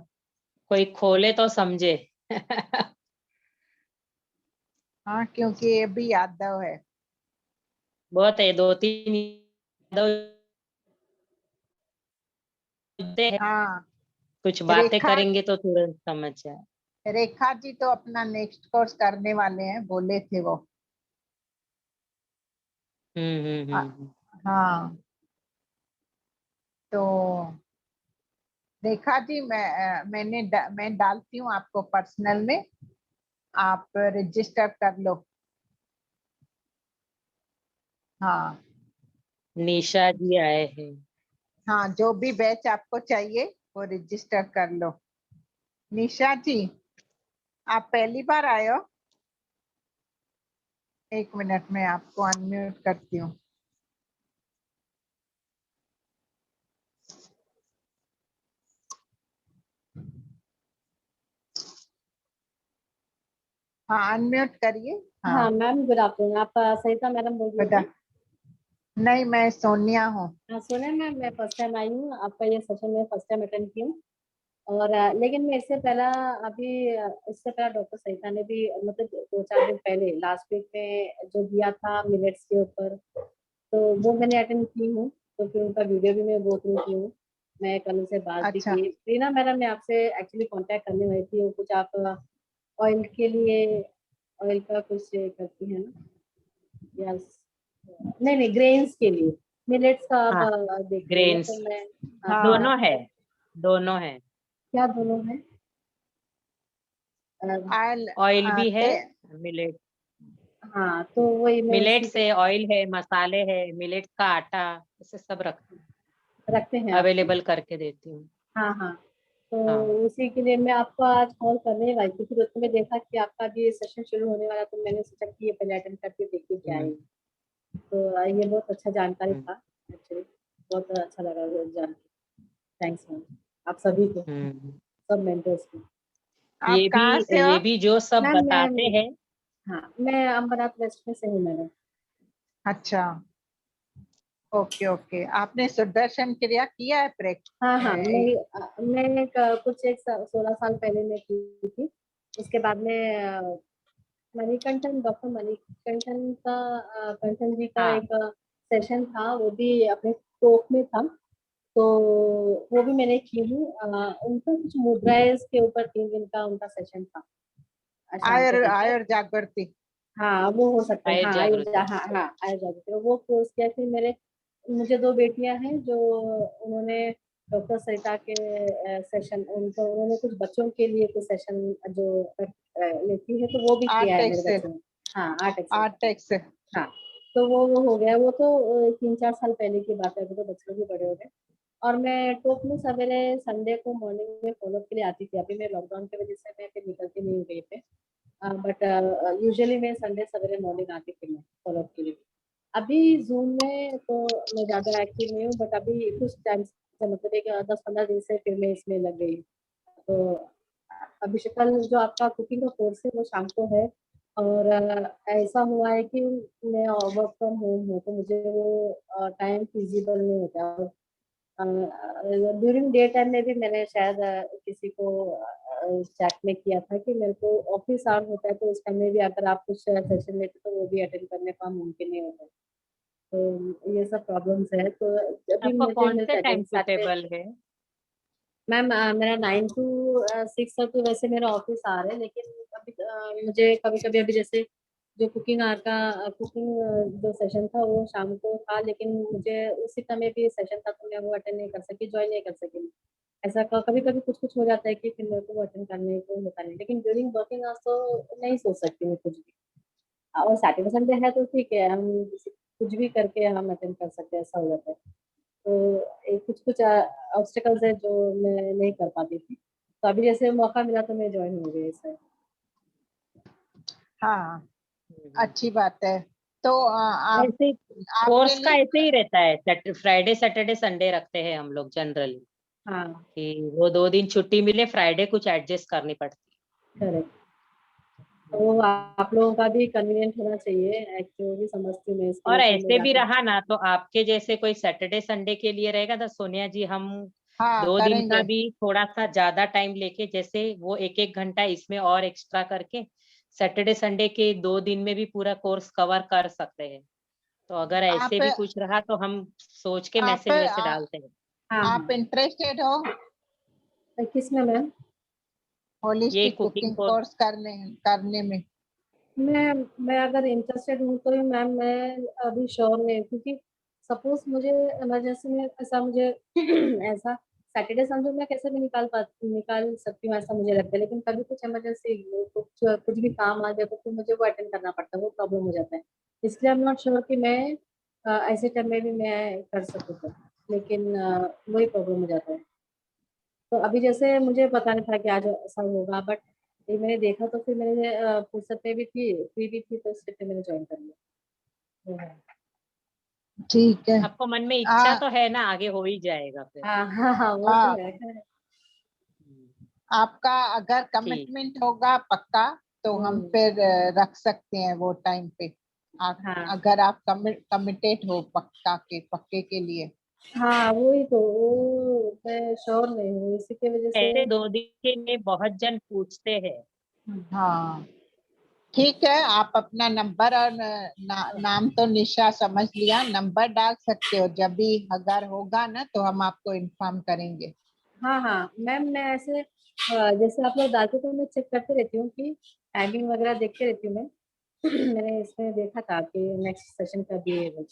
कोई खोले तो समझे। हाँ, क्योंकि ये भी यादव है। बहुत है, 2-3 हैं। हाँ, कुछ बातें रेखा करेंगे तो तुरंत समझ जाए। रेखा जी तो अपना नेक्स्ट कोर्स करने वाले हैं, बोले थे वो। हाँ, हम्म। हाँ, तो रेखा जी, मैं डालती हूँ आपको पर्सनल में, आप रजिस्टर कर लो। हाँ, निशा जी आए हैं। हाँ, जो भी बैच आपको चाहिए वो रजिस्टर कर लो। निशा जी, आप पहली बार आए हो? एक मिनट में आपको अनम्यूट करती हूँ। हाँ, अनम्यूट करिए। हाँ, हाँ मैम, गुड आफ्टरनून। आप सरिता मैडम बोल रही बता। हैं? नहीं, मैं सोनिया हूँ। हाँ सुने मैम, मैं फर्स्ट टाइम आई हूँ, आपका ये सेशन में फर्स्ट टाइम अटेंड की हूँ। और लेकिन मैं इससे पहला इससे पहला डॉक्टर सरिता ने भी मतलब 2-4 दिन पहले लास्ट वीक में जो दिया था मिलेट्स के ऊपर, तो वो मैंने अटेंड की हूँ। तो फिर उनका वीडियो भी मैं गो थ्रू की हूँ। मैं कल उनसे बात भी अच्छा, की। रीना मैडम, मैं आपसे एक्चुअली कांटेक्ट करने वाली थी। वो कुछ आप ऑयल के लिए, ऑयल का कुछ करती है ना? यस, नहीं नहीं, ग्रेन्स के लिए। मिलेट्स का आप हाँ, देख लीजिए ग्रेन्स तो मैं हाँ। दोनों है, दोनों है। क्या दोनों है? ऑयल ऑयल भी है, मिलेट हाँ तो वही मैं मिलेट उसी से ऑयल है, मसाले है, मिलेट का आटा, ऐसे सब रखते हैं आप। अवेलेबल करके देती हूँ। हाँ हाँ, तो हाँ। उसी के लिए मैं आपको आज कॉल करने वाली थी, फिर उसमें देखा कि आपका भी सेशन शुरू होने वाला, तो मैंने सोचा कि ये पहले अटेंड करके देखिए क्या है। हम्म, तो ये बहुत अच्छा जानकारी हम्म, था एक्चुअली, बहुत अच्छा लगा वो जान के। थैंक्स मैम, आप सभी को, हम्म। सब मेंटर्स को। आप कहाँ से हो? ये भी जो सब मैम बताते मैं, हैं। हाँ मैं अम्बरनाथ वेस्ट में से हूँ मैडम। अच्छा, ओके ओके। आपने सुदर्शन क्रिया किया है हाँ हाँ, मैंने कुछ 16 साल पहले मैं की थी। उसके बाद में मणिकंठन, डॉक्टर मणिकंठन का कंठन जी का हाँ, एक सेशन था, वो भी अपने टोक में था, तो वो भी मैंने की हूँ। उनका कुछ मुद्राएं के ऊपर 3 दिन का उनका सेशन था, शाम को आयर टाइम पे। आयर जागृति। हाँ वो हो सकता है, आयुर हाँ जागृति। हाँ हाँ आयुर्वेद, वो कोर्स किया। फिर मेरे, मुझे 2 बेटियां हैं जो उन्होंने डॉक्टर सरिता के सेशन, उनको उन्होंने कुछ बच्चों के लिए कुछ सेशन जो लेती है, तो वो भी किया है मेरे आर्टेक्स बच्चों ने। हाँ 8 एक्सेल का। आर्टेक्स। हाँ, तो वो हो गया, वो तो 3-4 साल पहले की बात है, अभी तो बच्चे भी बड़े हो गए। और मैं टोक में सवेरे संडे को मॉर्निंग में फॉलोअप के लिए आती थी। अभी मैं लॉकडाउन की वजह से मैं फिर निकलती नहीं हूँ कहीं पे, बट यूजुअली मैं संडे सवेरे मॉर्निंग आती थी मैं फॉलोअप के लिए। अभी जूम में तो मैं ज़्यादा एक्टिव नहीं हूँ, बट अभी कुछ टाइम से, मतलब एक 10-15 दिन से फिर मैं इसमें लग गई। तो अभी कल जो आपका कुकिंग का कोर्स है वो शाम को है, और ऐसा हुआ है कि मैं वर्क फ्रॉम होम हूँ, तो मुझे वो टाइम फिजिबल नहीं होता। ड्यूरिंग डे टाइम में भी मैंने शायद किसी को चैट में किया था कि मेरे को ऑफिस आवर होता है, तो उस टाइम में भी अगर आप कुछ सेशन लेते तो वो भी अटेंड करने का मुमकिन नहीं होता। तो ये सब प्रॉब्लम्स है, तो अभी आपका मुझे कौन से मिलता है टाइम सैटरडे। सुटेबल है? मैम मेरा 9 to 6 तो वैसे मेरा ऑफिस आ रहा है, लेकिन अभी मुझे कभी कभी, अभी जैसे जो कुकिंग आर का कुकिंग जो सेशन था वो शाम को था, लेकिन मुझे उसी समय भी सेशन था, तो मैं वो अटेंड नहीं कर सकी, ज्वाइन नहीं कर सकी। ऐसा कभी कभी कुछ कुछ हो जाता है कि फिर मेरे को वो अटेंड करने को होता नहीं, लेकिन ड्यूरिंग वर्किंग आवर्स तो नहीं सोच सकती मैं कुछ भी। और सैटरडे संडे है तो ठीक है, हम कुछ भी करके हम अटेंड कर सकते हैं, ऐसा हो जाता है। तो कुछ कुछ ऑब्स्टिकल्स है जो मैं नहीं कर पाती थी, तो अभी जैसे मौका मिला तो मैं ज्वाइन हो गई इसमें। हाँ, हम्म। अच्छी बात है। तो आप ऐसे आपने कोर्स का ली? ऐसे ही रहता है, फ्राइडे सैटरडे संडे रखते हैं हम लोग जनरली, हाँ कि वो 2 दिन छुट्टी मिले, फ्राइडे कुछ एडजस्ट करनी पड़ती करेक्ट। है। तो आप लोगों का भी कन्वीनियंट होना चाहिए, एक्चुअली भी समझती हूँ मैं इसके और लिए, सब लोग ऐसे भी जाते हैं। रहा ना तो आपके जैसे कोई सैटरडे संडे के लिए रहेगा तो सोनिया जी, हम हाँ 2 दिन का करेंगे। भी थोड़ा सा ज्यादा टाइम लेके, जैसे वो 1-1 घंटा इसमें और एक्स्ट्रा करके सैटरडे संडे के 2 दिन में भी पूरा कोर्स कवर कर सकते हैं। तो अगर आप ऐसे भी कुछ रहा तो हम सोच के आप मैसेज वैसे डालते हैं। हाँ आप हाँ, इंटरेस्टेड हो तो किस में मैम? ये holistic cooking cooking course. Course करने में? मैं अगर इंटरेस्टेड हूँ तो मैम मैं अभी श्योर नहीं हूँ, क्योंकि सपोज मुझे इमरजेंसी में ऐसा मुझे ऐसा सैटरडे संडे मैं कैसे भी निकाल सकती हूँ, ऐसा मुझे लगता है, लेकिन कभी कुछ इमरजेंसी कुछ कुछ भी काम आ गया तो फिर मुझे वो अटेंड करना पड़ता है, वो प्रॉब्लम हो जाता है। इसलिए आई एम नॉट श्योर कि मैं ऐसे टाइम में भी मैं कर सकूँ तो, लेकिन वही प्रॉब्लम हो जाता है। तो अभी जैसे मुझे पता नहीं था कि आज ऐसा होगा, बट ये मैंने देखा तो फिर मैंने फुर्सत में भी थी, फ्री भी थी, तो इसलिए फिर मैंने ज्वाइन कर लिया। वो है। ठीक है। आपको मन में आ, इच्छा तो है ना, आगे हो ही जाएगा फिर। हाँ हाँ हाँ, वो तो हाँ, है। आपका अगर ठीक। कमिटमेंट होगा पक्का तो हम हम्म, फिर रख सकते हैं वो टाइम पे। हाँ अगर आप कमिटेड हो पक्के के लिए। हाँ, वही तो, वो मैं श्योर नहीं हूँ इसी की वजह से। ऐसे 2 दिन के लिए बहुत जन पूछते हैं। हाँ, ठीक है। आप अपना नंबर और नाम तो निशा समझ लिया, नंबर डाल सकते हो, जब भी अगर होगा ना तो हम आपको इन्फॉर्म करेंगे। हाँ हाँ मैम, मैं ऐसे जैसे आप लोग डालते तो मैं चेक करते रहती हूँ कि टाइमिंग वगैरह देखते रहती हूँ मैं। मैंने इसमें देखा था कि नेक्स्ट सेशन का भी है वो।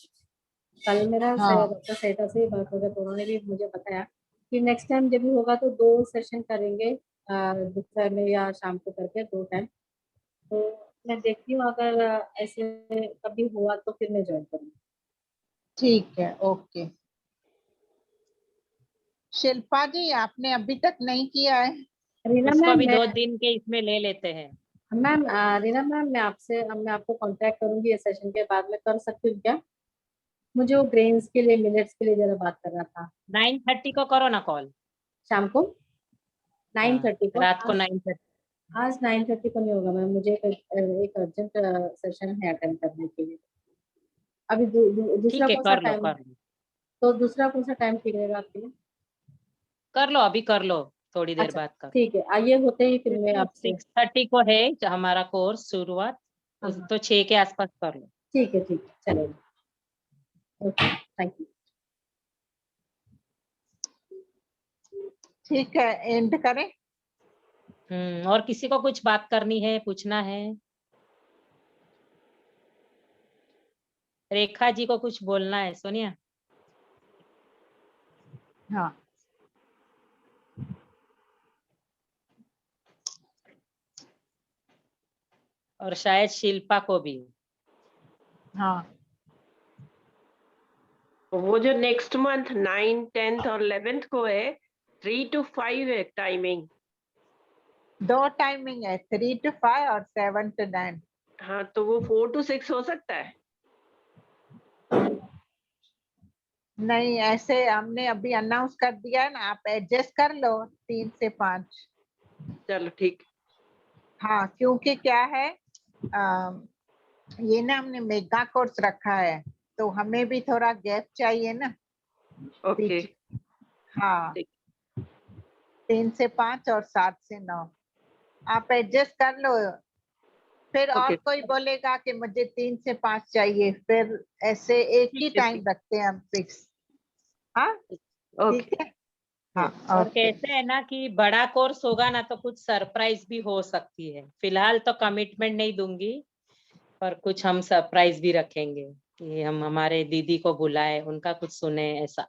कल मेरा हाँ डॉक्टर सहिता से बात हो गया, तो उन्होंने भी मुझे बताया कि नेक्स्ट टाइम जब भी होगा तो 2 सेशन करेंगे, दोपहर में या शाम को करके 2 टाइम। तो मैं देखती हूँ, अगर ऐसे कभी हुआ तो फिर मैं ज्वाइन करूँगी। ठीक है, ओके। शिल्पा जी, आपने अभी तक नहीं किया है? रीना उसको मैम, अभी 2 दिन के इसमें ले लेते हैं। रीना मैम, मैं आपको कांटेक्ट करूंगी ये सेशन के बाद में, कर सकती हूँ क्या? मुझे वो ग्रेन्स के लिए, मिलेट्स के लिए जरा बात करना था 9:30 को करो ना कॉल। शाम को हाँ, 9:30 को। रात को 9:30। आज 9:30 को नहीं होगा मैम, मुझे एक अर्जेंट सेशन है अटेंड करने के लिए। अभी दूसरा ठीक है, कौन सा कर लो टाइम, कर लो तो दूसरा कौन सा टाइम ठीक रहेगा आपके लिए? कर लो, अभी कर लो, थोड़ी देर अच्छा बाद कर। ठीक है, आइए होते ही फिर मैं आपसे। 6:30 को है जो हमारा कोर्स शुरुआत, हाँ हाँ, तो 6 के आसपास कर लो। ठीक है चलेगा, ओके, थैंक यू। ठीक है, एंड करें? और किसी को कुछ बात करनी है, पूछना है? रेखा जी को कुछ बोलना है, सोनिया? हाँ और शायद शिल्पा को भी। हाँ। वो जो नेक्स्ट मंथ 9, 10th और 11th को है, 3 to 5 है टाइमिंग। 2 टाइमिंग है, 3 to 5 और 7 to 9। हाँ, तो वो 4 to 6 हो सकता है। नहीं, ऐसे हमने अभी अनाउंस कर दिया है ना, आप एडजस्ट कर लो 3 से 5। चलो ठीक। हाँ, क्योंकि क्या है, ये ना हमने मेगा कोर्स रखा है, तो हमें भी थोड़ा गैप चाहिए ना ओके। बीच। हाँ, ठीक। 3 से 5 और 7 से 9 आप एडजस्ट कर लो। फिर और ओके कोई बोलेगा कि मुझे 3 से 5 चाहिए, फिर ऐसे एक ही ठीक है, टाइम रखते हैं हम फिक्स। हाँ ओके। ठीक है। हाँ और ओके। कैसे है ना कि बड़ा कोर्स होगा ना तो कुछ सरप्राइज भी हो सकती है। फिलहाल तो कमिटमेंट नहीं दूंगी, पर कुछ हम सरप्राइज भी रखेंगे कि हम हमारे दीदी को बुलाए, उनका कुछ सुने ऐसा।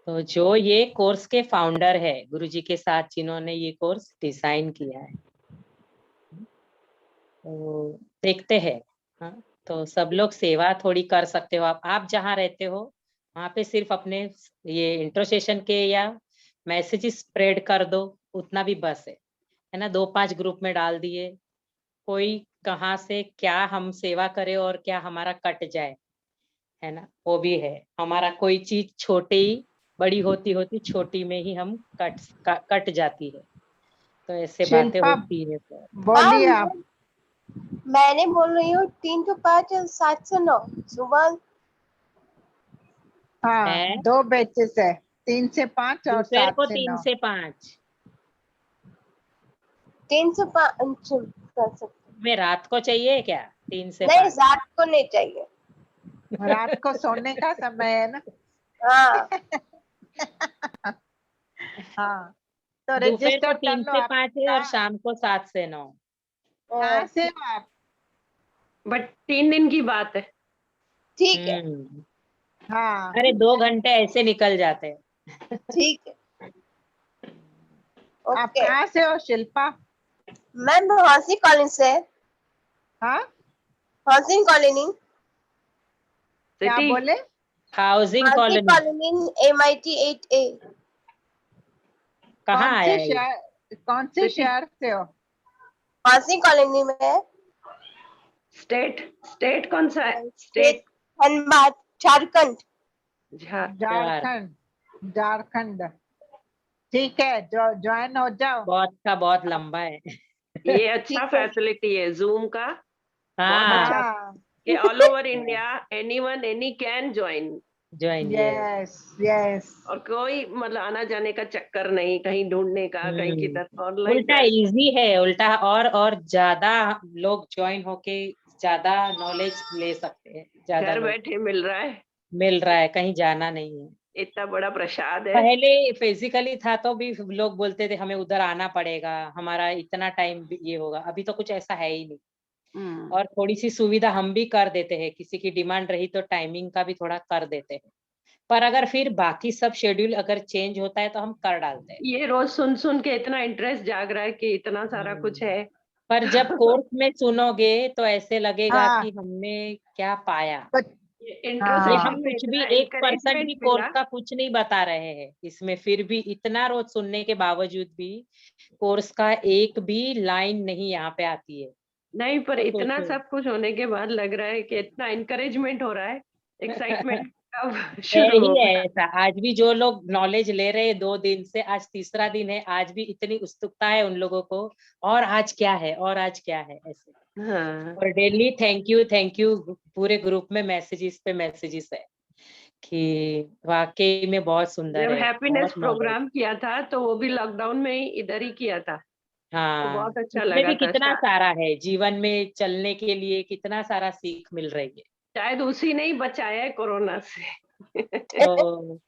तो जो ये कोर्स के फाउंडर है, गुरुजी के साथ जिन्होंने ये कोर्स डिजाइन किया है, तो देखते हैं। हाँ, तो सब लोग सेवा थोड़ी कर सकते हो। आप जहाँ रहते हो वहां पे सिर्फ अपने ये इंट्रो सेशन के या मैसेजेस स्प्रेड कर दो, उतना भी बस है ना। 2-5 ग्रुप में डाल दिए, कोई कहाँ से क्या हम सेवा करे और क्या हमारा कट जाए, है ना, वो भी है। हमारा कोई चीज छोटी बड़ी होती होती छोटी में ही हम कट जाती है, तो ऐसे बातें शिल्पा होती है। तो बोलिए आप। मैंने बोल रही हूँ 3 to 5 और 7 से 9 सुबह। हाँ, है 2 बैचेस है, 3 से 5 और दोपहर 7 को से 3 9। से 5। 3 से 5 कर सकते। में रात को चाहिए क्या? 3 से नहीं, 5? रात को नहीं चाहिए। रात को सोने का समय है ना। हाँ, हाँ, तो दोपहर को रजिस्टर कर 3 लो से आप। 5 है और कहाँ शाम को 7 से 9। कहाँ से हो आप? बट 3 दिन की बात है। ठीक है हाँ अरे 2 घंटे ऐसे निकल जाते हैं। ठीक है, आप ओके। कहाँ से हो शिल्पा? मैं हंसी कॉलोनी से। हाँ, हंसी कॉलोनी। क्या सिटी। बोले? हाउसिंग हंसी कॉलोनी कॉलोनी MIT 8A। कहाँ कौन आया से है ये? शहर, कौन से सिटी। शहर से हो? हंसी कॉलोनी में। स्टेट। स्टेट कौन सा है? State state Dhanbad, Jharkhand. यार झारखंड। झारखंड, ठीक है, जो ज्वाइन हो जाओ। बहुत लंबा है। ये अच्छा ठीक है, फैसिलिटी है जूम का। बहुत हाँ, अच्छा हाँ, कि all over India anyone any can join. Join ये। Yes yes. और कोई मतलब आना जाने का चक्कर नहीं, कहीं ढूंढने का, कहीं किधर, ऑनलाइन उल्टा इजी है, उल्टा और ज्यादा लोग ज्वाइन होके ज्यादा नॉलेज ले सकते हैं। ज्यादा घर लोग बैठे मिल रहा है। मिल रहा है, कहीं जाना नहीं है। इतना बड़ा प्रसाद है। पहले फिजिकली था तो भी लोग बोलते थे हमें उधर आना पड़ेगा, हमारा इतना टाइम ये होगा। अभी तो कुछ ऐसा है ही नहीं, और थोड़ी सी सुविधा हम भी कर देते हैं, किसी की डिमांड रही तो टाइमिंग का भी थोड़ा कर देते हैं, पर अगर फिर बाकी सब शेड्यूल अगर चेंज होता है तो हम कर डालते हैं। ये रोज सुन सुन के इतना इंटरेस्ट जाग रहा है कि इतना सारा कुछ है। पर जब कोर्स में सुनोगे तो ऐसे लगेगा हाँ। कि हमने क्या पाया। कुछ ये इंट्रोसेशन हम में कुछ भी इतना 1% भी encouragement कोर्स मिला। का कुछ नहीं बता रहे हैं इसमें, फिर भी इतना रोज सुनने के बावजूद भी कोर्स का एक भी लाइन नहीं यहाँ पे आती है। नहीं, पर तो इतना सोचो। सब कुछ होने के बाद लग रहा है कि इतना encouragement हो रहा है, एक्साइटमेंट अब है शुरू ही होगा। ऐसा, आज भी जो लोग नॉलेज ले रहे हैं 2 दिन से, आज तीसरा दिन है, आज भी इतनी उत्सुकता है उन लोगों को, और आज क्या है, और आज क्या है, ऐसे। हाँ, और डेली थैंक यू पूरे ग्रुप में मैसेजेस पे मैसेजेस है कि वाकई में बहुत सुंदर जब है, हैप्पीनेस बहुत नॉलेज। प्रोग्राम किया था तो वो भी लॉकडाउन में ही इधर ही किया था, तो हाँ, बहुत अच्छा उसमें लगा भी था। कितना सारा है जीवन में चलने के लिए, कितना सारा सीख मिल रही है। शायद उसी ने ही बचाया है कोरोना से। तो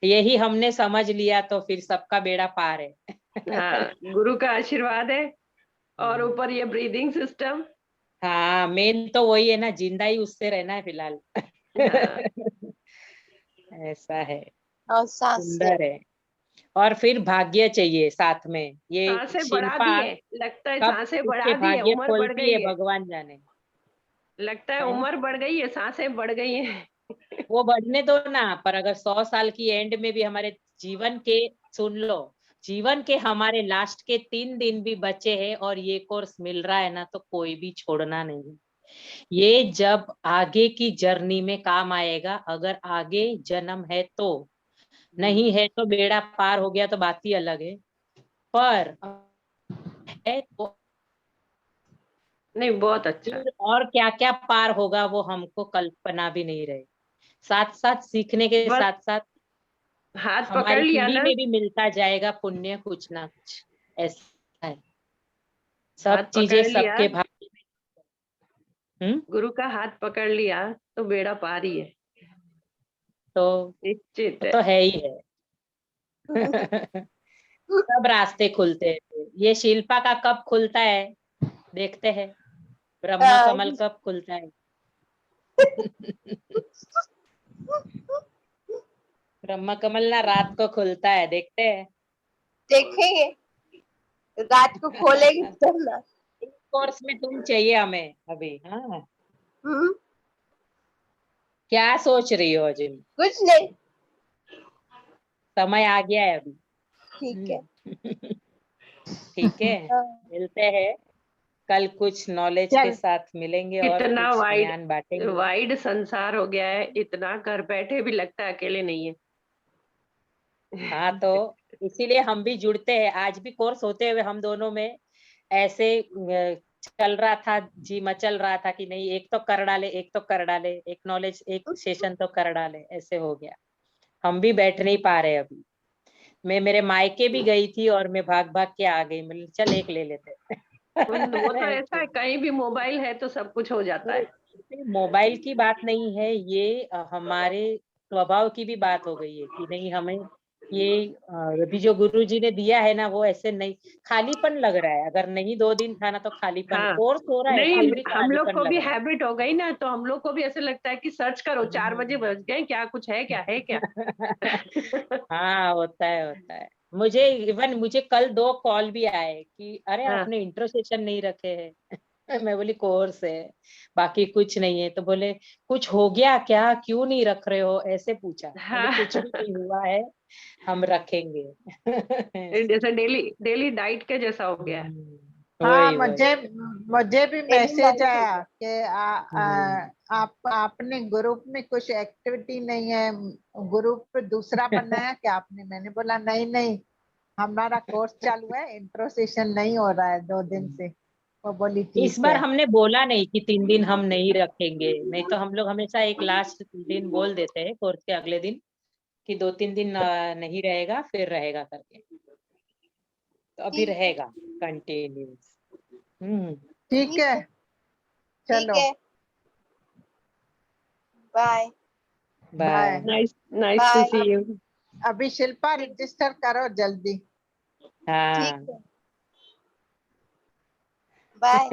यही हमने समझ लिया तो फिर सबका बेड़ा पार है। हाँ, गुरु का आशीर्वाद है, और ऊपर ये ब्रीदिंग सिस्टम। हाँ, मेन तो वही है ना, जिंदा ही उससे रहना है फिलहाल। हाँ, ऐसा है, और सांस से सुंदर है। और फिर भाग्य चाहिए साथ में, ये सांसें बढ़ा शिल्पा दी है, लगता है कब सांसें उसके बढ़ा दी है, भाग्य उम्र बढ़ खोलती गई है है, भगवान जाने। लगता है है ना? उम्र बढ़ गई है, सांसें बढ़ गई है। वो बढ़ने दो ना, पर अगर 100 साल की एंड में भी हमारे जीवन के, सुन लो, जीवन के हमारे लास्ट के 3 दिन भी बचे हैं और ये कोर्स मिल रहा है ना, तो कोई भी छोड़ना नहीं। ये जब आगे की जर्नी में काम आएगा, अगर आगे जन्म है तो, नहीं है तो बेड़ा पार हो गया तो बात ही अलग है, पर है तो नहीं, बहुत अच्छा। फिर और क्या क्या पार होगा वो हमको कल्पना भी नहीं रहे। साथ साथ सीखने के बस साथ साथ हाथ पकड़ हमारी लिया पीढ़ी ना, में भी मिलता जाएगा पुण्य कुछ ना कुछ, ऐसा है। हाथ सब चीजें पकड़ लिया, सबके भाग्य में। गुरु का हाथ पकड़ लिया तो बेड़ा पार ही है, तो निश्चित है। तो है ही है। सब रास्ते खुलते हैं, ये शिल्पा का कब खुलता है देखते हैं, ब्रह्म कमल कब खुलता है। ब्रह्म कमल ना रात को खुलता है, देखते हैं। देखेंगे, रात को खोलेगी तब ना। इस कोर्स में तुम चाहिए हमें अभी। हाँ, हम्म, क्या सोच रही हो अजय? कुछ नहीं, समय आ गया है अभी। ठीक है। ठीक है, हाँ, मिलते हैं कल, कुछ नॉलेज के चल साथ मिलेंगे और इतना कुछ वाइड ज्ञान बांटेंगे। वाइड संसार हो गया है, इतना घर बैठे भी लगता है अकेले नहीं है। हाँ, तो इसीलिए हम भी जुड़ते हैं। आज भी कोर्स होते हुए हम दोनों में ऐसे चल रहा था, जी मचल रहा था कि नहीं, एक तो कर डाले, एक तो कर डाले, एक नॉलेज, एक सेशन तो कर डाले, ऐसे हो गया। हम भी बैठ नहीं पा रहे अभी। मैं मेरे मायके भी गई थी और मैं भाग भाग के आ गई, मतलब चल एक ले लेते वो तो ऐसा ऐसे। है, कहीं भी मोबाइल है तो सब कुछ हो जाता है। मोबाइल की बात नहीं है ये, हमारे स्वभाव की भी बात हो गई है कि नहीं, हमें ये अभी जो गुरु जी ने दिया है ना, वो ऐसे नहीं, खालीपन लग रहा है। अगर नहीं 2 दिन था ना तो खालीपन, हाँ, कोर्स हो रहा है नहीं, फिर भी हम लोग खालीपन को भी लग रहा हैबिट हो गई ना, तो हम लोग को भी ऐसे लगता है कि सर्च करो, 4 बजे है। बज गए, क्या कुछ है, क्या है क्या। हाँ, होता है होता है। मुझे इवन मुझे कल 2 कॉल भी आए कि अरे हाँ, आपने इंट्रो सेशन नहीं रखे हैं। मैं बोली कोर्स है, बाकी कुछ नहीं है। तो बोले कुछ हो गया क्या, क्यों नहीं रख रहे हो, ऐसे पूछा। बोले हाँ। कुछ भी नहीं हुआ है, हम रखेंगे। ऐसे। जैसे डेली डेली डाइट के जैसा हो गया है। हाँ, वही वही। मुझे भी डेली मैसेज लाइफ हो आया गया। कि हम्म। आपने ग्रुप में कुछ एक्टिविटी नहीं है, ग्रुप दूसरा बनाया क्या आपने? मैंने बोला नहीं नहीं, हमारा कोर्स चालू है, इंट्रो सेशन नहीं हो रहा है 2 दिन से। वो बोली इस ठीक बार है। हमने बोला नहीं कि 3 दिन हम नहीं रखेंगे, नहीं तो हम लोग हमेशा एक लास्ट दिन बोल देते हैं कोर्स के अगले दिन कि 2-3 दिन नहीं रहेगा, फिर रहेगा करके। तो अभी ठीक है, रहेगा कंटिन्यूस। हम्म। ठीक है, ठीक चलो है, bye bye. Bye. Nice nice to bye. See you. अभी शिल्पा रजिस्टर करो जल्दी। ठीक हाँ। है, बाय।